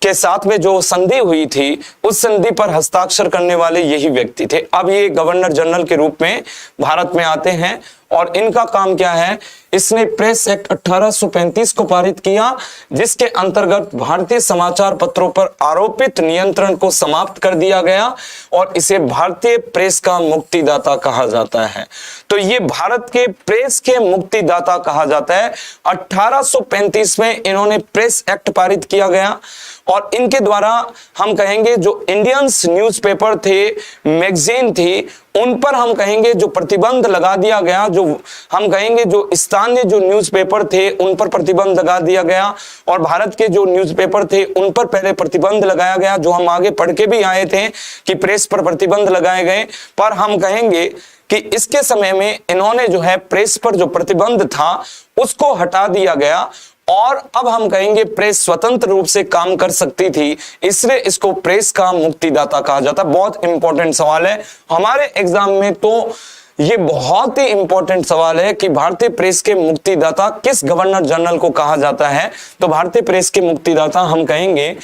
के साथ में जो संधि हुई थी, उस संधि पर हस्ताक्षर करने वाले यही व्यक्ति थे। अब ये गवर्नर जनरल के रूप में भारत में आते हैं और इनका काम क्या है, इसने प्रेस एक्ट 1835 को पारित किया, जिसके अंतर्गत भारतीय समाचार पत्रों पर आरोपित नियंत्रण को समाप्त कर दिया गया और इसे भारतीय प्रेस का मुक्तिदाता कहा जाता है। तो ये भारत के प्रेस के मुक्तिदाता कहा जाता है। 1835 में इन्होंने प्रेस एक्ट पारित किया गया और इनके द्वारा हम कहेंगे जो इंडियंस न्यूज़पेपर थे, मैगजीन थी, उन पर हम कहेंगे जो प्रतिबंध लगा दिया गया। जो हम कहेंगे जो स्थानीय जो न्यूज़पेपर थे उन पर प्रतिबंध लगा दिया गया और भारत के जो न्यूज़पेपर थे उन पर पहले प्रतिबंध लगाया गया, जो हम आगे पढ़ के भी आए थे कि प्रेस पर प्रतिबंध लगाए गए। पर हम कहेंगे कि इसके समय में इन्होंने जो है प्रेस पर जो प्रतिबंध था उसको हटा दिया गया और अब हम कहेंगे प्रेस स्वतंत्र रूप से काम कर सकती थी, इसलिए इसको प्रेस का मुक्तिदाता कहा जाता है। बहुत इंपॉर्टेंट सवाल है हमारे एग्जाम में, तो ये बहुत ही इंपॉर्टेंट सवाल है कि भारतीय प्रेस के मुक्तिदाता किस गवर्नर जनरल को कहा जाता है। तो भारतीय प्रेस के मुक्तिदाता हम कहेंगे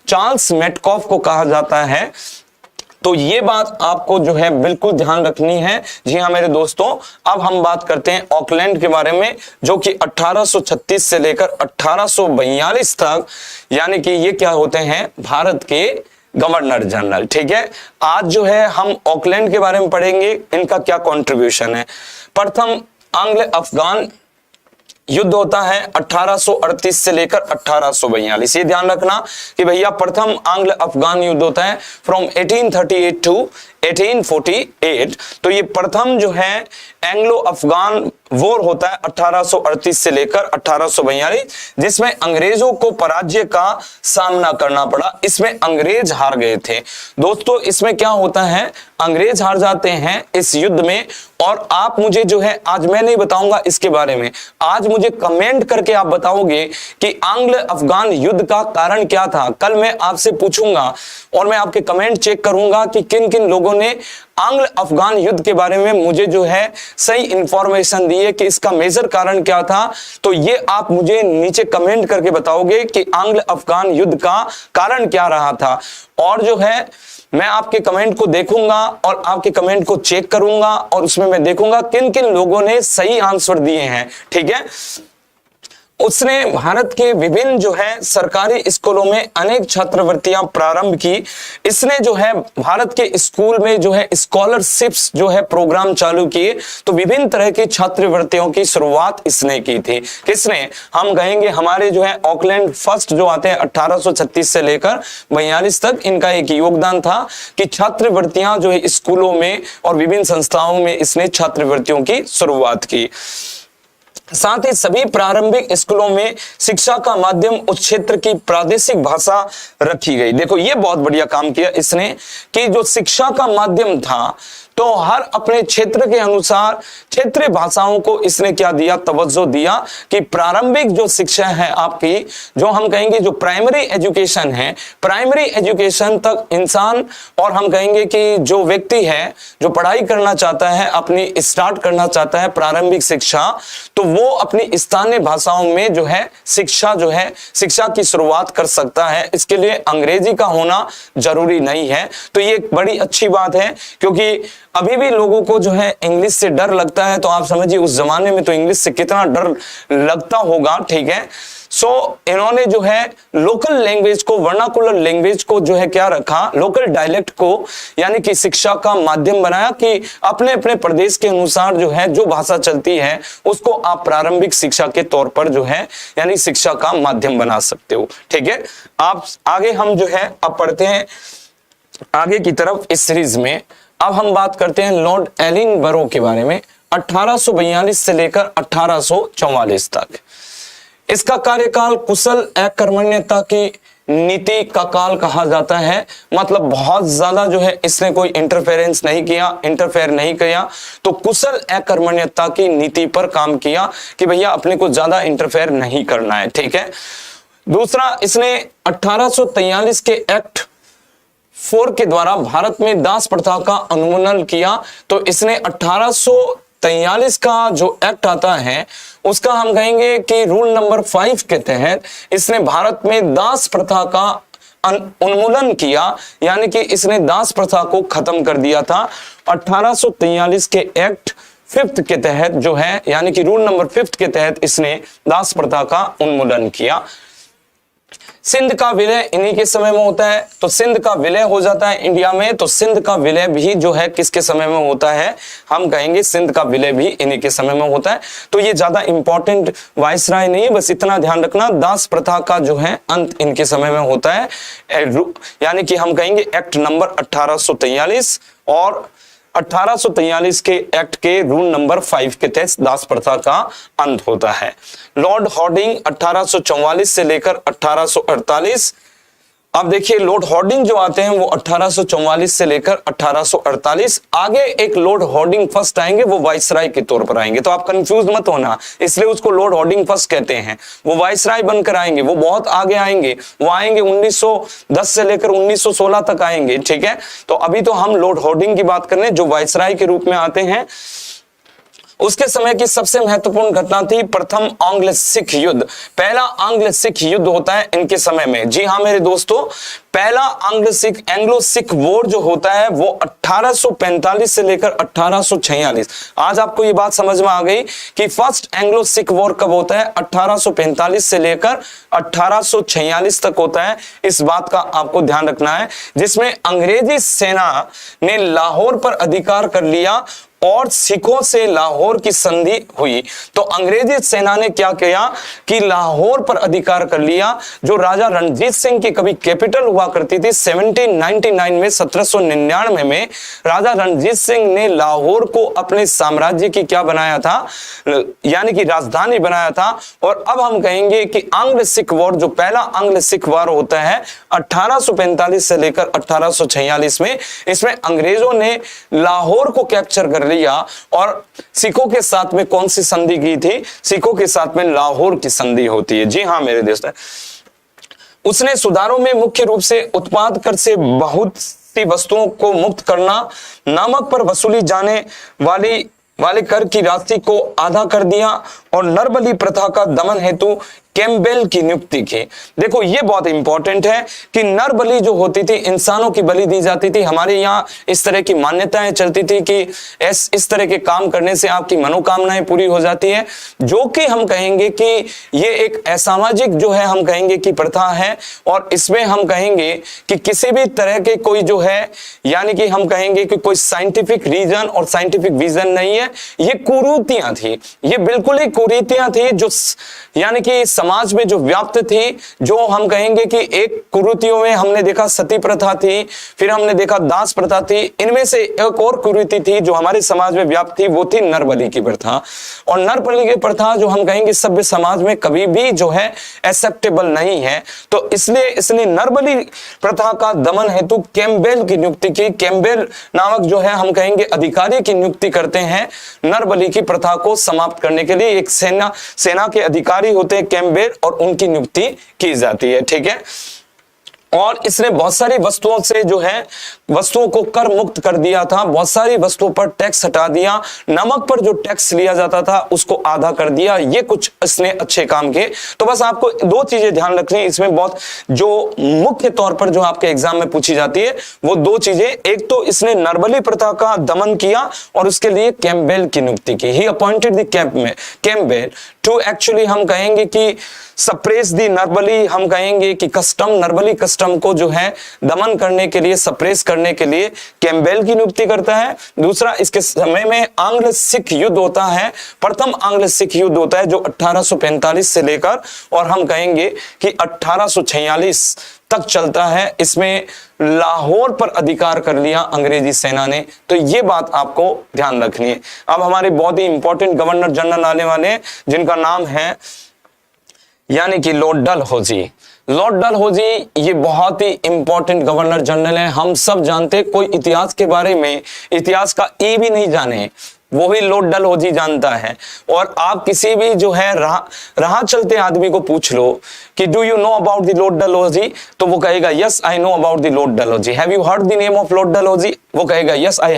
चार्ल्स मेटकॉफ को कहा जाता है। तो ये बात आपको जो है बिल्कुल ध्यान रखनी है। जी हाँ मेरे दोस्तों, अब हम बात करते हैं ऑकलैंड के बारे में, जो कि 1836 से लेकर 1842 तक, यानी कि ये क्या होते हैं, भारत के गवर्नर जनरल। ठीक है, आज जो है हम ऑकलैंड के बारे में पढ़ेंगे, इनका क्या कंट्रीब्यूशन है। प्रथम आंग्ल अफगान युद्ध होता है 1838 से लेकर 1842। ये ध्यान रखना कि भैया प्रथम आंग्ल अफगान युद्ध होता है फ्रॉम 1838 टू 1848। तो ये प्रथम जो है एंग्लो अफगान वॉर होता है 1838 से लेकर 1842, जिसमें अंग्रेजों को पराजय का सामना करना पड़ा। इसमें अंग्रेज हार गए थे दोस्तों। इसमें क्या होता है, अंग्रेज हार जाते हैं इस युद्ध में और आप मुझे जो है, आज मैं नहीं बताऊंगा इसके बारे में, आज मुझे कमेंट करके आप बताओगे कि आंग्ल अफगान युद्ध का कारण क्या था। कल मैं आपसे पूछूंगा और मैं आपके कमेंट चेक करूंगा कि किन किन लोगों ने आंग्ल अफगान युद्ध के बारे में मुझे जो है सही इंफॉर्मेशन दी है कि इसका मेजर कारण क्या था। तो ये आप मुझे नीचे कमेंट करके बताओगे कि आंग्ल अफगान युद्ध का कारण क्या रहा था। और जो है मैं आपके कमेंट को देखूंगा और आपके कमेंट को चेक करूंगा और उसमें मैं देखूंगा किन किन लोगों ने सही आंसर दिए हैं। ठीक है, उसने भारत के विभिन्न जो है सरकारी स्कूलों में अनेक छात्रवृत्तियां प्रारंभ की। इसने जो है भारत के स्कूल में जो है स्कॉलरशिप्स जो है प्रोग्राम चालू किए। तो विभिन्न तरह की छात्रवृत्तियों की शुरुआत इसने की थी। किसने, हम कहेंगे हमारे जो है ऑकलैंड फर्स्ट जो आते हैं 1836 से लेकर 42 तक, इनका एक योगदान था कि छात्रवृत्तियां जो है स्कूलों में और विभिन्न संस्थाओं में इसने छात्रवृत्तियों की शुरुआत की। साथ ही सभी प्रारंभिक स्कूलों में शिक्षा का माध्यम उस क्षेत्र की प्रादेशिक भाषा रखी गई। देखो ये बहुत बढ़िया काम किया इसने कि जो शिक्षा का माध्यम था तो हर अपने क्षेत्र के अनुसार क्षेत्रीय भाषाओं को इसने क्या दिया, तवज्जो दिया कि प्रारंभिक जो शिक्षा है आपकी, जो हम कहेंगे जो प्राइमरी एजुकेशन है, प्राइमरी एजुकेशन तक इंसान और हम कहेंगे कि जो व्यक्ति है जो पढ़ाई करना चाहता है, अपनी स्टार्ट करना चाहता है प्रारंभिक शिक्षा, तो वो वो अपनी स्थानीय भाषाओं में जो है शिक्षा की शुरुआत कर सकता है। इसके लिए अंग्रेजी का होना जरूरी नहीं है। तो ये एक बड़ी अच्छी बात है, क्योंकि अभी भी लोगों को जो है इंग्लिश से डर लगता है। तो आप समझिए उस जमाने में तो इंग्लिश से कितना डर लगता होगा, ठीक है। सो इन्होंने जो है लोकल लैंग्वेज को, वर्नाकुलर लैंग्वेज को जो है क्या रखा, लोकल डायलेक्ट को यानी कि शिक्षा का माध्यम बनाया कि अपने अपने प्रदेश के अनुसार जो है जो भाषा चलती है उसको आप प्रारंभिक शिक्षा के तौर पर जो है यानी शिक्षा का माध्यम बना सकते हो, ठीक है। आप आगे हम जो है अब पढ़ते हैं आगे की तरफ इस सीरीज में। अब हम बात करते हैं लॉर्ड एलिनबरो के बारे में, 1842 से लेकर 1844 तक। इसका कार्यकाल कुशल अकर्मण्यता की नीति का काल कहा जाता है। मतलब बहुत ज्यादा जो है इसने कोई इंटरफेयर नहीं किया, तो कुशल अकर्मण्यता की नीति पर काम किया कि भैया अपने को ज्यादा इंटरफेयर नहीं करना है, ठीक है। दूसरा, इसने 1843 के एक्ट 4 के द्वारा भारत में दास प्रथा का अनुमोदन किया। तो इसने 1843 का जो एक्ट आता है उसका हम कहेंगे कि रूल नंबर 5 के तहत इसने भारत में दास प्रथा का उन्मूलन किया, यानी कि इसने दास प्रथा को खत्म कर दिया था। 1843 के एक्ट 5 के तहत जो है यानी कि रूल नंबर 5 के तहत इसने दास प्रथा का उन्मूलन किया। सिंध का विलय इन्हीं के समय में होता है। तो सिंध का विलय हो जाता है इंडिया में। तो सिंध का विलय भी जो है किसके समय में होता है, हम कहेंगे सिंध का विलय भी इन्हीं के समय में होता है। तो ये ज्यादा इंपॉर्टेंट वायसराय नहीं है, बस इतना ध्यान रखना दास प्रथा का जो है अंत इनके समय में होता है, यानी कि हम कहेंगे एक्ट नंबर 1843 और 1843 के एक्ट के रूल नंबर 5 के तहत दास प्रथा का अंत होता है। लॉर्ड हॉर्डिंग 1844 से लेकर 1848। अब देखिए लॉर्ड हॉर्डिंग जो आते हैं वो 1844 से लेकर 1848। आगे एक लॉर्ड हॉर्डिंग फर्स्ट आएंगे, वो वाइसराय के तौर पर आएंगे। तो आप कंफ्यूज मत होना, इसलिए उसको लॉर्ड हॉर्डिंग फर्स्ट कहते हैं। वो वाइसराय बनकर आएंगे, वो बहुत आगे आएंगे, वो आएंगे 1910 से लेकर 1916 तक आएंगे, ठीक है। तो अभी तो हम लॉर्ड हॉर्डिंग की बात कर रहे हैं जो वाइसराय के रूप में आते हैं। उसके समय की सबसे महत्वपूर्ण घटना थी प्रथम आंग्ल सिख युद्ध। पहला आंग्ल सिख युद्ध होता है इनके समय में। जी हाँ मेरे दोस्तों, पहला एंग्लो सिख वॉर जो होता है वो 1845 से लेकर 1846। आज आपको ये बात समझ में आ गई कि फर्स्ट एंग्लो सिख वॉर कब होता है, 1845 से लेकर 1846 तक होता है। इस बात का आपको ध्यान रखना है, जिसमें अंग्रेजी सेना ने लाहौर पर अधिकार कर लिया और सिखों से लाहौर की संधि हुई। तो अंग्रेजी सेना ने क्या किया कि लाहौर पर अधिकार कर लिया। जो राजा रणजीत सिंह की कभी कैपिटल हुआ करती थी 1799 में, 1799 में राजा रणजीत सिंह ने लाहौर को अपने साम्राज्य की क्या बनाया था, यानी कि राजधानी बनाया था। और अब हम कहेंगे कि आंग्ल सिख वॉर, जो पहला आंग्ल सिख वॉर होता है 1845 से लेकर 1846 में, इसमें अंग्रेजों ने लाहौर को कैप्चर कर लिया और सिखों के साथ में कौन सी संधि की थी, सिखों के साथ में लाहौर की संधि होती है। जी हाँ मेरे देश में उसने सुधारों में मुख्य रूप से उत्पाद कर से बहुत सी वस्तुओं को मुक्त करना, नामक पर वसूली जाने वाले कर की राशि को आधा कर दिया और नरबली प्रथा का दमन हेतु कैम्पबेल की नियुक्ति की। देखो ये बहुत इंपॉर्टेंट है कि नर बलि जो होती थी, इंसानों की बलि दी जाती थी। हमारे यहाँ इस तरह की मान्यताएं चलती थी कि इस तरह के काम करने से आपकी मनोकामनाएं पूरी हो जाती है, जो कि हम कहेंगे कि ये एक असामाजिक जो है हम कहेंगे कि प्रथा है। और इसमें हम कहेंगे कि किसी भी तरह के कोई जो है यानी कि हम कहेंगे कि कोई साइंटिफिक रीजन और साइंटिफिक विजन नहीं है, ये कुरीतियां थी, ये बिल्कुल ही कुरीतियां थी जो यानी कि समाज में जो व्याप्त थी। जो हम कहेंगे कि एक कुरीतियों में हमने देखा सती प्रथा थी, फिर हमने देखा दास प्रथा थी। इनमें से एक और कुरीति थी जो हमारे समाज में व्याप्त थी, वो थी नरबली की प्रथा। और नरबली की प्रथा जो हम कहेंगे सभ्य समाज में कभी भी जो है एक्सेप्टेबल नहीं है। तो इसलिए नरबली प्रथा का दमन हेतु कैम्पबेल की नियुक्ति की। कैम्पबेल नामक जो है हम कहेंगे अधिकारी की नियुक्ति करते हैं नरबली की प्रथा को समाप्त करने के लिए। एक सेना के अधिकारी होते हैं कैम्पबेल और उनकी नियुक्ति की जाती है, ठीक है। और इसने बहुत सारी वस्तुओं से जो है वस्तुओं को कर मुक्त कर दिया था, बहुत सारी वस्तुओं पर टैक्स हटा दिया, नमक पर जो टैक्स लिया जाता था उसको आधा कर दिया। ये कुछ इसने अच्छे काम किए। तो बस आपको दो चीजें ध्यान रखनी है इसमें, बहुत जो मुख्य तौर पर जो आपके एग्जाम में पूछी जाती है वो दो चीजें। एक तो इसने नरबली प्रथा का दमन किया और उसके लिए कैम्पबेल की नियुक्ति की। He appointed the Campbell to actually हम कहेंगे कि सप्रेस दी नरबली, हम कहेंगे कि कस्टम, नरबली कस्टम को जो है दमन करने के लिए, सप्रेस करने के लिए कैम्पबेल की नियुक्ति करता है। दूसरा, इसके समय में आंग्ल सिख युद्ध होता है, प्रथम आंग्ल सिख युद्ध होता है जो 1845 से लेकर और हम कहेंगे कि 1846 तक चलता है। इसमें लाहौर पर अधिकार कर लिया अंग्रेजी सेना ने। तो ये बात आपको ध्यान रखनी है। अब हमारे बहुत ही इंपॉर्टेंट गवर्नर जनरल आने वाले हैं जिनका नाम है यानी कि लॉर्ड डलहौजी। लॉर्ड डलहौजी ये बहुत ही इंपॉर्टेंट गवर्नर जनरल है। हम सब जानते हैं, कोई इतिहास के बारे में इतिहास का ई भी नहीं जाने वो भी लॉर्ड डलहौजी जानता है। और आप किसी भी जो है राह चलते आदमी को पूछ लो कि do you know about the Lord Dalhousie, तो वो कहेगा yes I know about the Lord Dalhousie. Have you heard the name of Lord Dalhousie, वो कहेगा yes I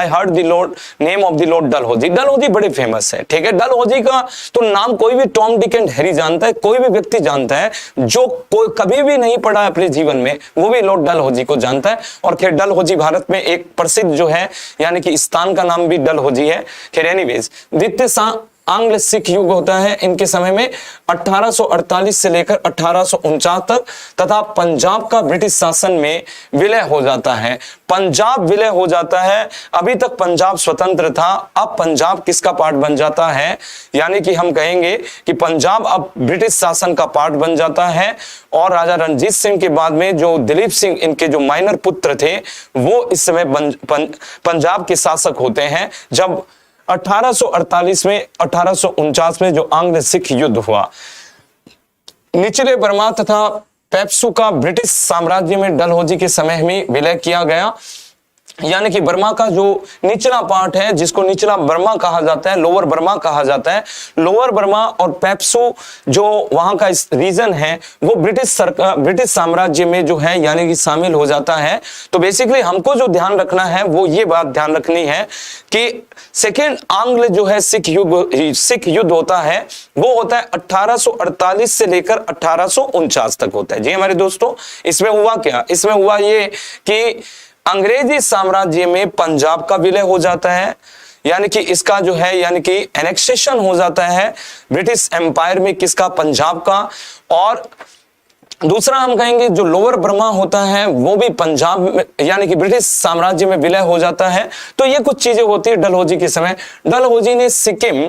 heard the Lord name of the Lord Dalhousie. Dalhousie बड़े फेमस है, ठीक है। डलहौजी का तो नाम कोई भी टॉम डिक एंड हैरी जानता है, कोई भी व्यक्ति जानता है जो कोई कभी भी नहीं पढ़ा है अपने जीवन में, वो भी लॉर्ड डलहौजी को जानता है। और खैर डलहौजी भारत में एक प्रसिद्ध जो है यानी कि स्थान का नाम भी डलहौजी है। खैर एनीवेज, द्वितीय आंग्ल सिख युग होता है इनके समय में 1848 से लेकर 1849 तक, तथा पंजाब का ब्रिटिश शासन में विलय हो जाता है। पंजाब विलय हो जाता है। अभी तक पंजाब स्वतंत्र था, अब पंजाब किसका पार्ट बन जाता है, यानी कि हम कहेंगे कि पंजाब अब ब्रिटिश शासन का पार्ट बन जाता है। और राजा रणजीत सिंह के बाद में जो दिलीप सिंह इनके जो माइनर पुत्र थे वो इस समय पंजाब के शासक होते हैं। जब 1848 में 1849 में जो आंग्ल सिख युद्ध हुआ, निचले बर्मा तथा पेप्सू का ब्रिटिश साम्राज्य में डलहौजी के समय में विलय किया गया। यानी कि बर्मा का जो निचला पार्ट है जिसको निचला बर्मा कहा जाता है, लोअर बर्मा कहा जाता है, लोअर बर्मा और पेप्सू जो वहां का रीजन है वो ब्रिटिश साम्राज्य में जो है यानी कि शामिल हो जाता है। तो बेसिकली हमको जो ध्यान रखना है वो ये बात ध्यान रखनी है कि सेकेंड आंग्ल जो है सिख युद्ध होता है वो होता है 1848 से लेकर 1849 तक होता है। जी हमारे दोस्तों, इसमें हुआ क्या, इसमें हुआ ये कि अंग्रेजी साम्राज्य में पंजाब का विलय हो जाता है, यानी कि इसका जो है यानी कि एनेक्सेशन हो जाता है ब्रिटिश एम्पायर में, किसका, पंजाब का। और दूसरा हम कहेंगे जो लोअर बर्मा होता है वो भी पंजाब में यानी कि ब्रिटिश साम्राज्य में विलय हो जाता है। तो ये कुछ चीजें होती है डलहौजी के समय। डलहौजी ने सिक्किम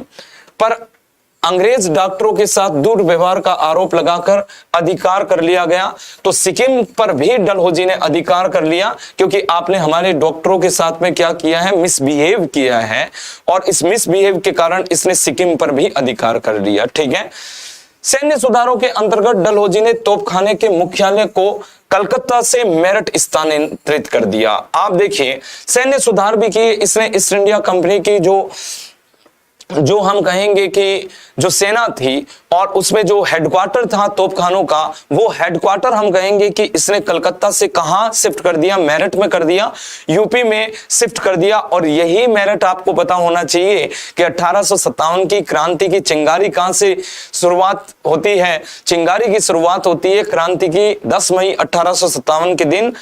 पर अंग्रेज डॉक्टरों के साथ दुर्व्यवहार का आरोप लगाकर अधिकार कर लिया गया। तो सिक्किम पर भी डलहौजी ने अधिकार कर लिया क्योंकि आपने हमारे डॉक्टरों के साथ में क्या किया है, मिसबिहेव किया है, और इस मिसबिहेव के कारण इसने सिक्किम पर भी अधिकार कर लिया। ठीक है। सैन्य सुधारों के अंतर्गत डलहौजी ने तोपखाने के मुख्यालय को कलकत्ता से मेरठ स्थानांतरित कर दिया। आप देखिए सैन्य सुधार भी किए इसने। ईस्ट इंडिया कंपनी की जो हम कहेंगे कि जो सेना थी और उसमें जो हेडक्वार्टर था तोपखानों का, वो हेडक्वार्टर हम कहेंगे कि इसने कलकत्ता से कहां शिफ्ट कर दिया, मेरठ में कर दिया, यूपी में शिफ्ट कर दिया। और यही मेरठ आपको पता होना चाहिए कि 1857 की क्रांति की चिंगारी कहां से शुरुआत होती है। चिंगारी की शुरुआत होती है क्रांति की 10 मई 1857 के दिन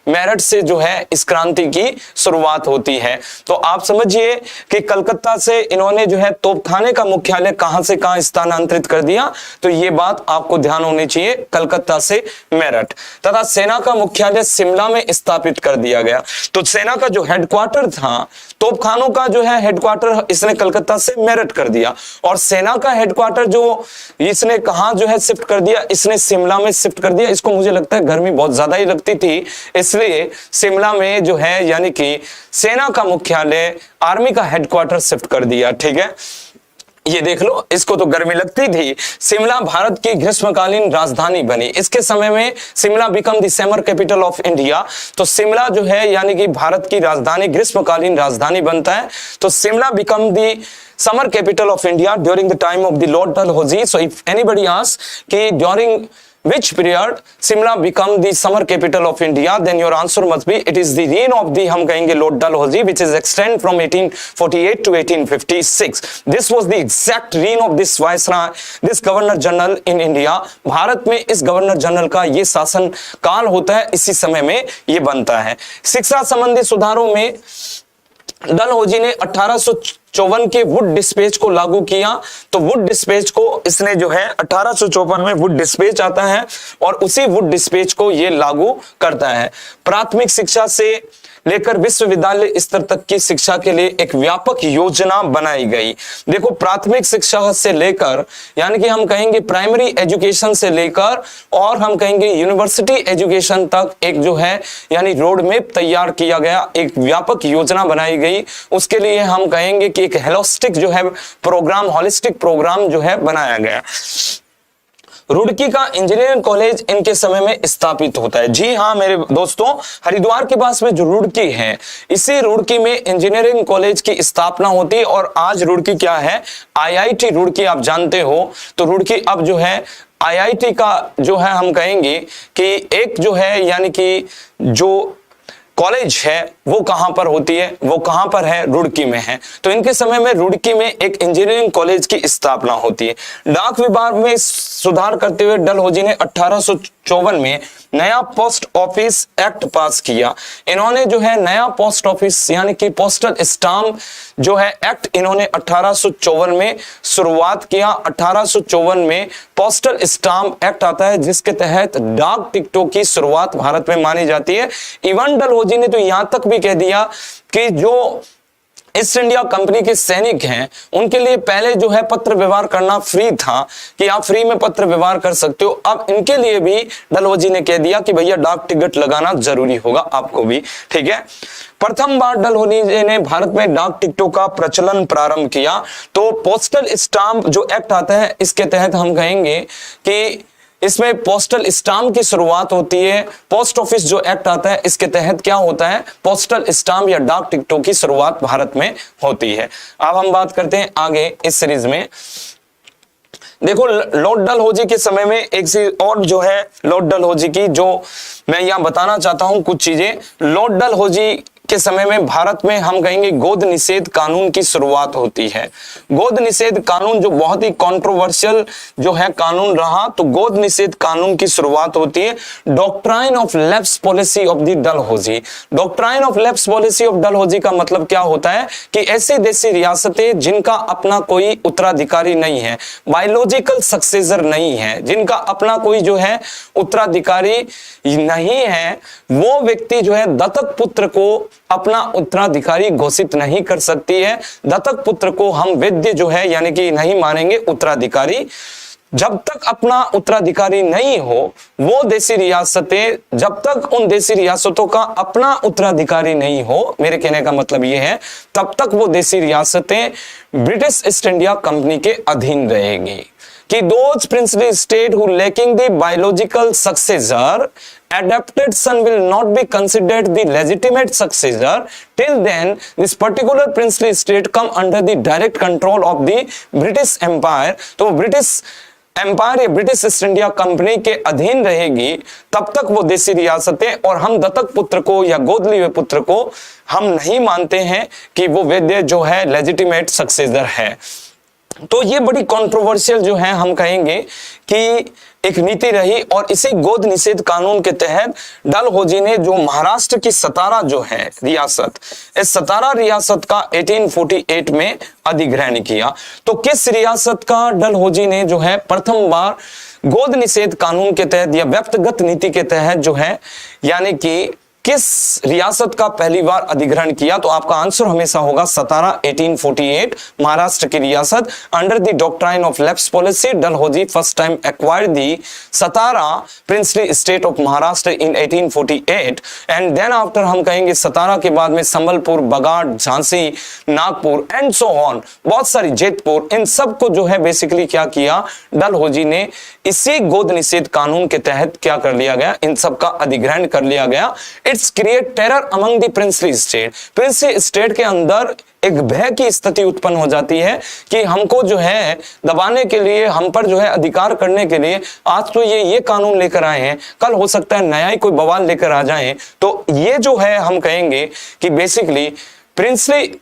मेरठ से जो है इस क्रांति की शुरुआत होती है। तो आप समझिए कि कलकत्ता से इन्होंने जो है तोपखाने का मुख्यालय कहां से कहां स्थानांतरित कर दिया। तो ये बात आपको ध्यान होनी चाहिए, कलकत्ता से मेरठ। तथा सेना का मुख्यालय शिमला में स्थापित कर दिया गया। तो सेना का जो हेडक्वार्टर था, तोपखानों का जो है हेडक्वार्टर इसने कलकत्ता से मेरठ कर दिया। और सेना का हेडक्वार्टर जो इसने कहां जो है शिफ्ट कर दिया, इसने शिमला में शिफ्ट कर दिया। इसको मुझे लगता है गर्मी बहुत ज्यादा ही लगती थी, इसलिए शिमला में जो है यानी कि सेना का मुख्यालय, आर्मी का हेडक्वार्टर शिफ्ट कर दिया। ठीक है, ये देख लो, इसको तो गर्मी लगती थी। शिमला भारत की ग्रीष्मकालीन राजधानी बनी। इसके समय में Shimla become the summer capital of India. तो शिमला जो है यानी कि भारत की राजधानी, ग्रीष्मकालीन राजधानी बनता है। तो Shimla become the summer capital of India during the time of the Lord Dalhousie. So if anybody ask कि during Which period Simla become the summer capital of India? Then your answer must be it is the reign of the हम कहेंगे Lord Dalhousie, which is extend from 1848 to 1856. This was the exact reign of this viceroy, this governor general in India. Bharat में इस governor general का ये शासन काल होता है, इसी समय में ये बनता है। शिक्षा संबंधी सुधारों में डलहौजी ने 1854 के वुड डिस्पैच को लागू किया। तो वुड डिस्पैच को इसने जो है 1854 में वुड डिस्पैच आता है और उसी वुड डिस्पैच को ये लागू करता है। प्राथमिक शिक्षा से लेकर विश्वविद्यालय स्तर तक की शिक्षा के लिए एक व्यापक योजना बनाई गई। देखो, प्राथमिक शिक्षा से लेकर यानी कि हम कहेंगे प्राइमरी एजुकेशन से लेकर और हम कहेंगे यूनिवर्सिटी एजुकेशन तक एक जो है यानी रोड मैप तैयार किया गया, एक व्यापक योजना बनाई गई। उसके लिए हम कहेंगे कि एक होलिस्टिक जो है प्रोग्राम, होलिस्टिक प्रोग्राम जो है बनाया गया। रुड़की का इंजीनियरिंग कॉलेज इनके समय में स्थापित होता है। जी हाँ मेरे दोस्तों, हरिद्वार के पास में जो रुड़की है, इसी रुड़की में इंजीनियरिंग कॉलेज की स्थापना होती है। और आज रुड़की क्या है? आईआईटी रुड़की आप जानते हो। तो रुड़की अब जो है आईआईटी का जो है हम कहेंगे कि एक जो है यानी कि जो कॉलेज है वो कहां पर होती है, वो कहां पर है? रुड़की में है। तो इनके समय में रुड़की में एक इंजीनियरिंग कॉलेज की स्थापना होती है। डाक विभाग में सुधार करते हुए डलहौजी ने 1854 में नया पोस्ट ऑफिस एक्ट पास किया। इन्होंने जो है नया पोस्ट ऑफिस यानी कि पोस्टल स्टाम्प जो है एक्ट इन्होंने 1854 में शुरुआत किया। 1854 में पोस्टल स्टाम्प एक्ट आता है जिसके तहत डाक टिकटों की शुरुआत भारत में मानी जाती है। इवन डलहौजी ने तो यहां तक भी कह दिया कि जो ईस्ट इंडिया कंपनी के सैनिक हैं उनके लिए पहले जो है पत्र व्यवहार करना फ्री था कि आप फ्री में पत्र व्यवहार कर सकते हो। अब इनके लिए भी डलहौजी ने कह दिया कि भैया डाक टिकट लगाना जरूरी होगा आपको भी, ठीक है। प्रथम बार डलहौजी ने भारत में डाक टिकटों का प्रचलन प्रारंभ किया। तो पोस्टल स्टाम्प जो एक्ट आता है इसके तहत हम कहेंगे कि इसमें पोस्टल स्टाम्प की शुरुआत होती है। पोस्ट ऑफिस जो एक्ट आता है इसके तहत क्या होता है? पोस्टल स्टाम्प या डाक टिकटों की शुरुआत भारत में होती है। अब हम बात करते हैं आगे इस सीरीज में। देखो, लॉर्ड डलहौजी के समय में एक चीज और जो है लॉर्ड डलहौजी की जो मैं यहां बताना चाहता हूं कुछ चीजें। लॉर्ड डलहौजी के समय में भारत में हम कहेंगे गोद निषेध कानून की शुरुआत होती है। गोद निषेध कानून जो बहुत ही कंट्रोवर्शियल जो है कानून रहा, तो गोद निषेध कानून की शुरुआत होती है। Doctrine of lapse policy of the Dalhousie. Doctrine of lapse policy of Dalhousie का मतलब क्या होता है कि ऐसी देशी रियासतें जिनका अपना कोई उत्तराधिकारी नहीं है, बायोलॉजिकल सक्सेसर नहीं है, जिनका अपना कोई जो है उत्तराधिकारी नहीं है, वो व्यक्ति जो है दत्तक पुत्र को अपना उत्तराधिकारी घोषित नहीं कर सकती है। दत्तक पुत्र को हम वैध जो है यानी कि नहीं मानेंगे उत्तराधिकारी। जब तक अपना उत्तराधिकारी नहीं हो वो देशी रियासतें, जब तक उन देशी रियासतों का अपना उत्तराधिकारी नहीं हो, मेरे कहने का मतलब ये है, तब तक वो देशी रियासतें ब्रिटिश ईस्ट इंडिया कंपनी के अधीन रहेगी। कि those princely state who lacking the biological successor, adopted son will not be considered the legitimate successor. Till then, this particular princely state come under the direct control of the British Empire. तो British empire या British East India company के अधीन रहेगी तब तक वो देशी रियासतें, और हम दत्तक पुत्र को या गोद लिए हुए पुत्र को हम नहीं मानते हैं कि वो वैध जो है लेजिटिमेट सक्सेसर है। तो ये बड़ी कंट्रोवर्शियल जो है हम कहेंगे कि एक नीति रही। और इसी गोद निषेध कानून के तहत डलहौजी ने जो महाराष्ट्र की सतारा जो है रियासत, इस सतारा रियासत का 1848 में अधिग्रहण किया। तो किस रियासत का डलहौजी ने जो है प्रथम बार गोद निषेध कानून के तहत या व्यक्तिगत नीति के तहत जो है यानी कि किस रियासत का पहली बार अधिग्रहण किया? तो आपका आंसर हमेशा होगा सतारा 1848 महाराष्ट्र की रियासत। Under the doctrine of lapse policy Dalhousie first time acquired the Satara princely state of Maharashtra in 1848 and then after हम कहेंगे सतारा के बाद में Sambalpur, Baghat, Jhansi, Nagpur and so on, बहुत सारी जेतपुर, इन सब को जो है बेसिकली क्या किया डलहौजी ने इसी गोद निषेध कानून के तहत क्या कर लिया गया, इन सब का अधिग्रहण कर लिया गया। It's create terror among the princely state. Princely state के अंदर एक भय की स्थिति उत्पन्न हो जाती है कि हमको जो है दबाने के लिए, हम पर जो है अधिकार करने के लिए आज तो ये कानून लेकर आए हैं, कल हो सकता है नया ही कोई बवाल लेकर आ जाए। तो ये जो है हम कहेंगे कि बेसिकली प्रिंसली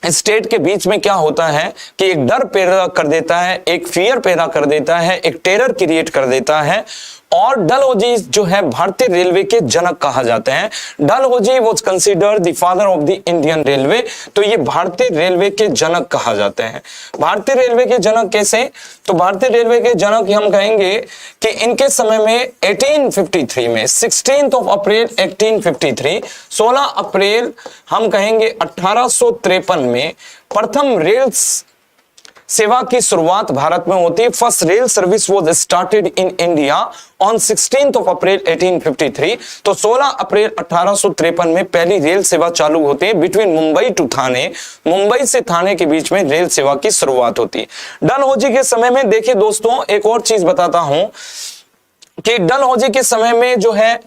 स्टेट के बीच में क्या होता है कि एक डर पैदा कर देता है, एक फियर पैदा कर देता है, एक टेरर क्रिएट कर देता है। और डलहौजी जो है भारतीय रेलवे के जनक कहा जाते हैं। Dalhousie was considered the father of the Indian railway. तो ये भारतीय रेलवे के जनक कहा जाते हैं। भारतीय रेलवे के जनक कैसे? तो भारतीय रेलवे के जनक हम कहेंगे कि इनके समय में 1853 में 16 अप्रैल 1853, 16 अप्रैल हम कहेंगे 1853 में प्रथम रेल सेवा की शुरुआत भारत में होती है। First rail service was started in India on 16 अप्रैल 1853। तो 16 अप्रैल 1853 में पहली रेल सेवा चालू होती है बिटवीन मुंबई टू थाने। मुंबई से थाने के बीच में रेल सेवा की शुरुआत होती है। डलहौजी के समय में देखिए दोस्तों, एक और चीज बताता हूं कि डलहौजी के समय में जो है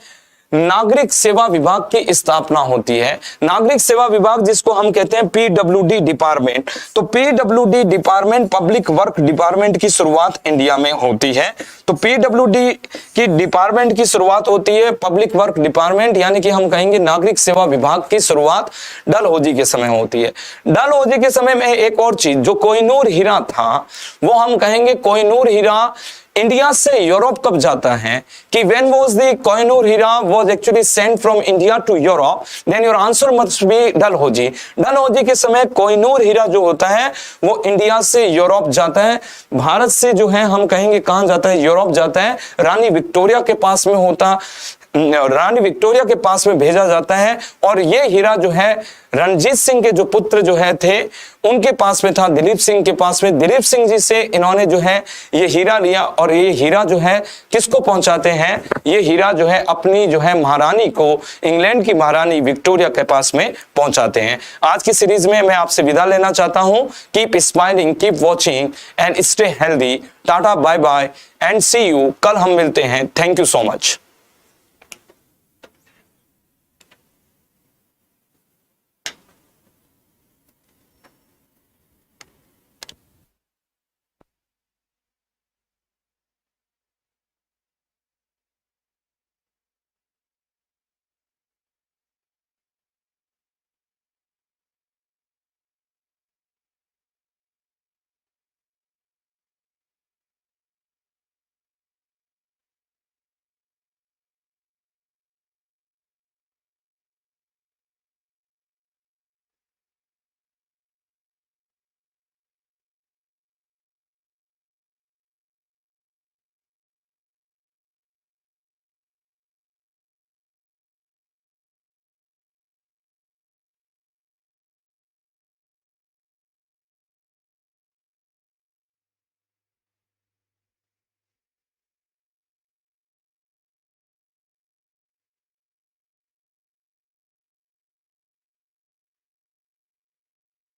नागरिक सेवा विभाग की स्थापना होती है। नागरिक सेवा विभाग जिसको हम कहते हैं पीडब्ल्यूडी डिपार्टमेंट। तो PWD department public work department की शुरुआत इंडिया में होती है। तो पीडब्ल्यूडी की डिपार्टमेंट की शुरुआत होती है, पब्लिक वर्क डिपार्टमेंट यानी कि हम कहेंगे नागरिक सेवा विभाग की शुरुआत डलहौजी के समय होती है। डलहौजी के समय में एक और चीज, जो कोहिनूर हीरा था, वो हम कहेंगे कोहिनूर हीरा इंडिया से यूरोप कब जाता है कि when was the Kohinoor Heera was actually sent from India to Europe, then your answer must be Dalhousie. Dalhousie के समय कोहिनूर हीरा जो होता है वो इंडिया से यूरोप जाता है। भारत से जो है हम कहेंगे कहां जाता है? यूरोप जाता है। रानी विक्टोरिया के पास में होता, रानी विक्टोरिया के पास में भेजा जाता है। और ये हीरा जो है रणजीत सिंह के जो पुत्र जो है थे उनके पास में था, दिलीप सिंह के पास में। दिलीप सिंह जी से इन्होंने जो है ये हीरा लिया और ये हीरा जो है किसको पहुंचाते हैं? ये हीरा जो है अपनी जो है महारानी को, इंग्लैंड की महारानी विक्टोरिया के पास में पहुंचाते हैं। आज की सीरीज में मैं आपसे विदा लेना चाहता हूं। Keep smiling, keep watching and stay healthy. Tata, bye bye and see you. कल हम मिलते हैं। Thank you so much.